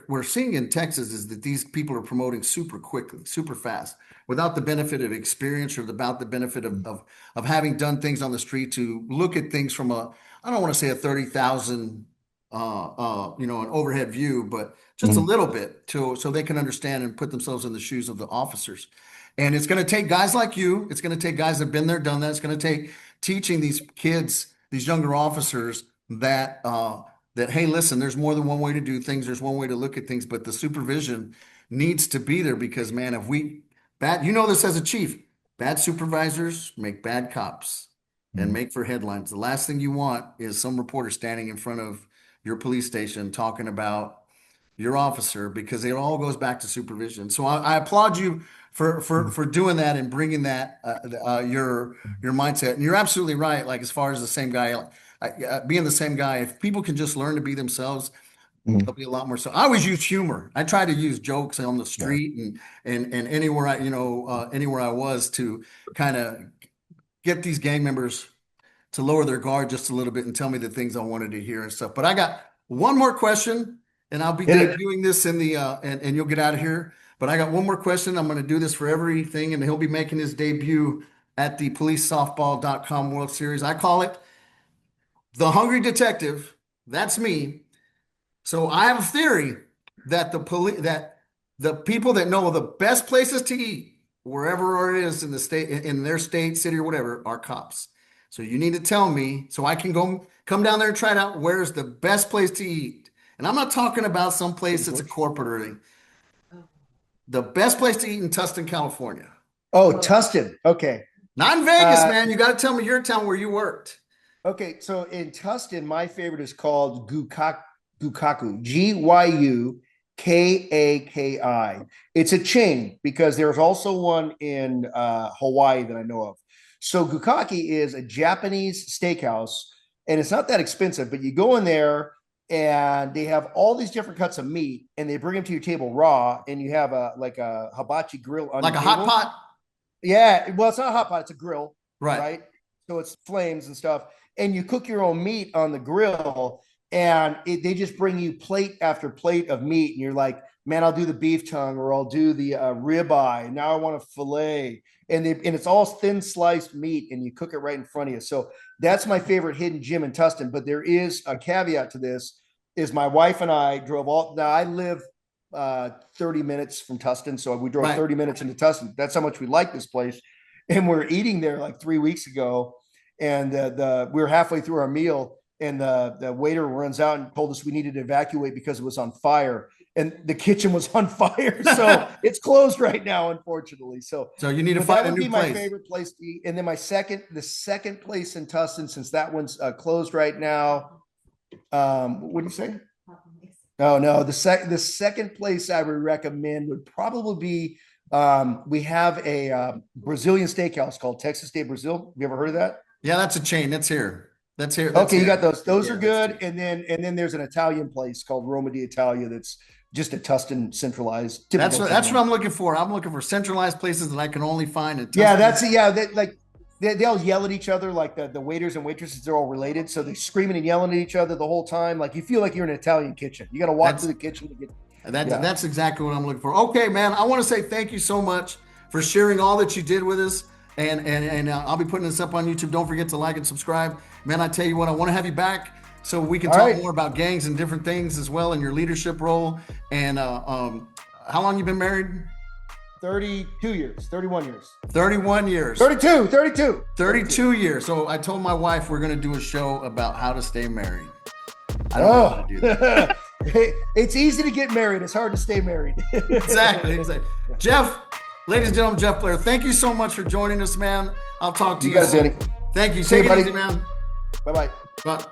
we're seeing in Texas is that these people are promoting super quickly, super fast, without the benefit of experience or about the benefit of having done things on the street to look at things from a I don't want to say a 30,000 an overhead view, but just a Mm. little bit to so they can understand and put themselves in the shoes of the officers. And it's going to take guys like you. It's going to take guys that have been there, done that. It's going to take teaching these kids, these younger officers that hey, listen, there's more than one way to do things. There's one way to look at things, but the supervision needs to be there because, man, if we bad, you know this as a chief, bad supervisors make bad cops and Mm. make for headlines. The last thing you want is some reporter standing in front of your police station talking about your officer because it all goes back to supervision. So I applaud you for doing that and bringing that your mindset. And you're absolutely right. Like as far as the same guy, being the same guy, if people can just learn to be themselves, Mm. they'll be a lot more. So I always use humor. I try to use jokes on the Yeah. street and anywhere anywhere I was to kind of get these gang members to lower their guard just a little bit and tell me the things I wanted to hear and stuff. But I got one more question, and I'll be Hit it. debuting this in the and you'll get out of here. But I got one more question. I'm going to do this for everything, and he'll be making his debut at the policesoftball.com World Series. I call it the Hungry Detective. That's me. So I have a theory that the people that know the best places to eat, wherever it is in the state, in their state, city, or whatever, are cops. So you need to tell me so I can go come down there and try it out. Where's the best place to eat? And I'm not talking about some place that's a corporate or anything. The best place to eat in Tustin, California. Oh, Tustin. Okay. Not in Vegas, man. You got to tell me your town where you worked. Okay. So in Tustin, my favorite is called Gukaku, Gyukaki. It's a chain because there's also one in Hawaii that I know of. So Gukaki is a Japanese steakhouse, and it's not that expensive, but you go in there and they have all these different cuts of meat, and they bring them to your table raw, and you have a hibachi grill on Like your a table. hot pot? Yeah, well, it's not a hot pot; it's a grill, Right. right? So it's flames and stuff, and you cook your own meat on the grill, and they just bring you plate after plate of meat, and you're like, man, I'll do the beef tongue, or I'll do the ribeye. Now I want a fillet, and it's all thin sliced meat, and you cook it right in front of you. So that's my favorite hidden gem in Tustin. But there is a caveat to this: is my wife and I drove all. Now I live 30 minutes from Tustin, so we drove Right. 30 minutes into Tustin. That's how much we like this place, and we're eating there like 3 weeks ago, and we were halfway through our meal, and the waiter runs out and told us we needed to evacuate because it was on fire, and the kitchen was on fire, so it's closed right now, unfortunately. So you need to but find that a would new be my place. favorite place to eat, and then the second place in Tustin, since that one's closed right now. What do you say? Oh no, the second place I would recommend would probably be we have a Brazilian steakhouse called Texas State Brazil. Have you ever heard of that? Yeah, that's a chain. That's here. That's here. Okay, you here. got those. Those Yeah, are good. And then there's an Italian place called Roma d'Italia that's just a Tustin centralized. That's typical what Italian. I'm looking for. I'm looking for centralized places that I can only find in Yeah, Tustin. that's it. Yeah, they'll yell at each other, like the waiters and waitresses, they're all related. So they're screaming and yelling at each other the whole time. Like you feel like you're in an Italian kitchen. You got to walk through the kitchen to get. That's exactly what I'm looking for. Okay, man. I want to say thank you so much for sharing all that you did with us. And I'll be putting this up on YouTube. Don't forget to like and subscribe. Man, I tell you what, I want to have you back so we can talk more about gangs and different things as well in your leadership role. And how long you been married? 32 years, 31 years. 31 years. 32 years. So I told my wife we're going to do a show about how to stay married. I don't know how to do that. It's easy to get married. It's hard to stay married. Exactly. Jeff, ladies and gentlemen, Jeff Blair, thank you so much for joining us, man. I'll talk to you guys, Danny. Thank you. See you, Take it buddy. easy, man. Bye-bye. Bye.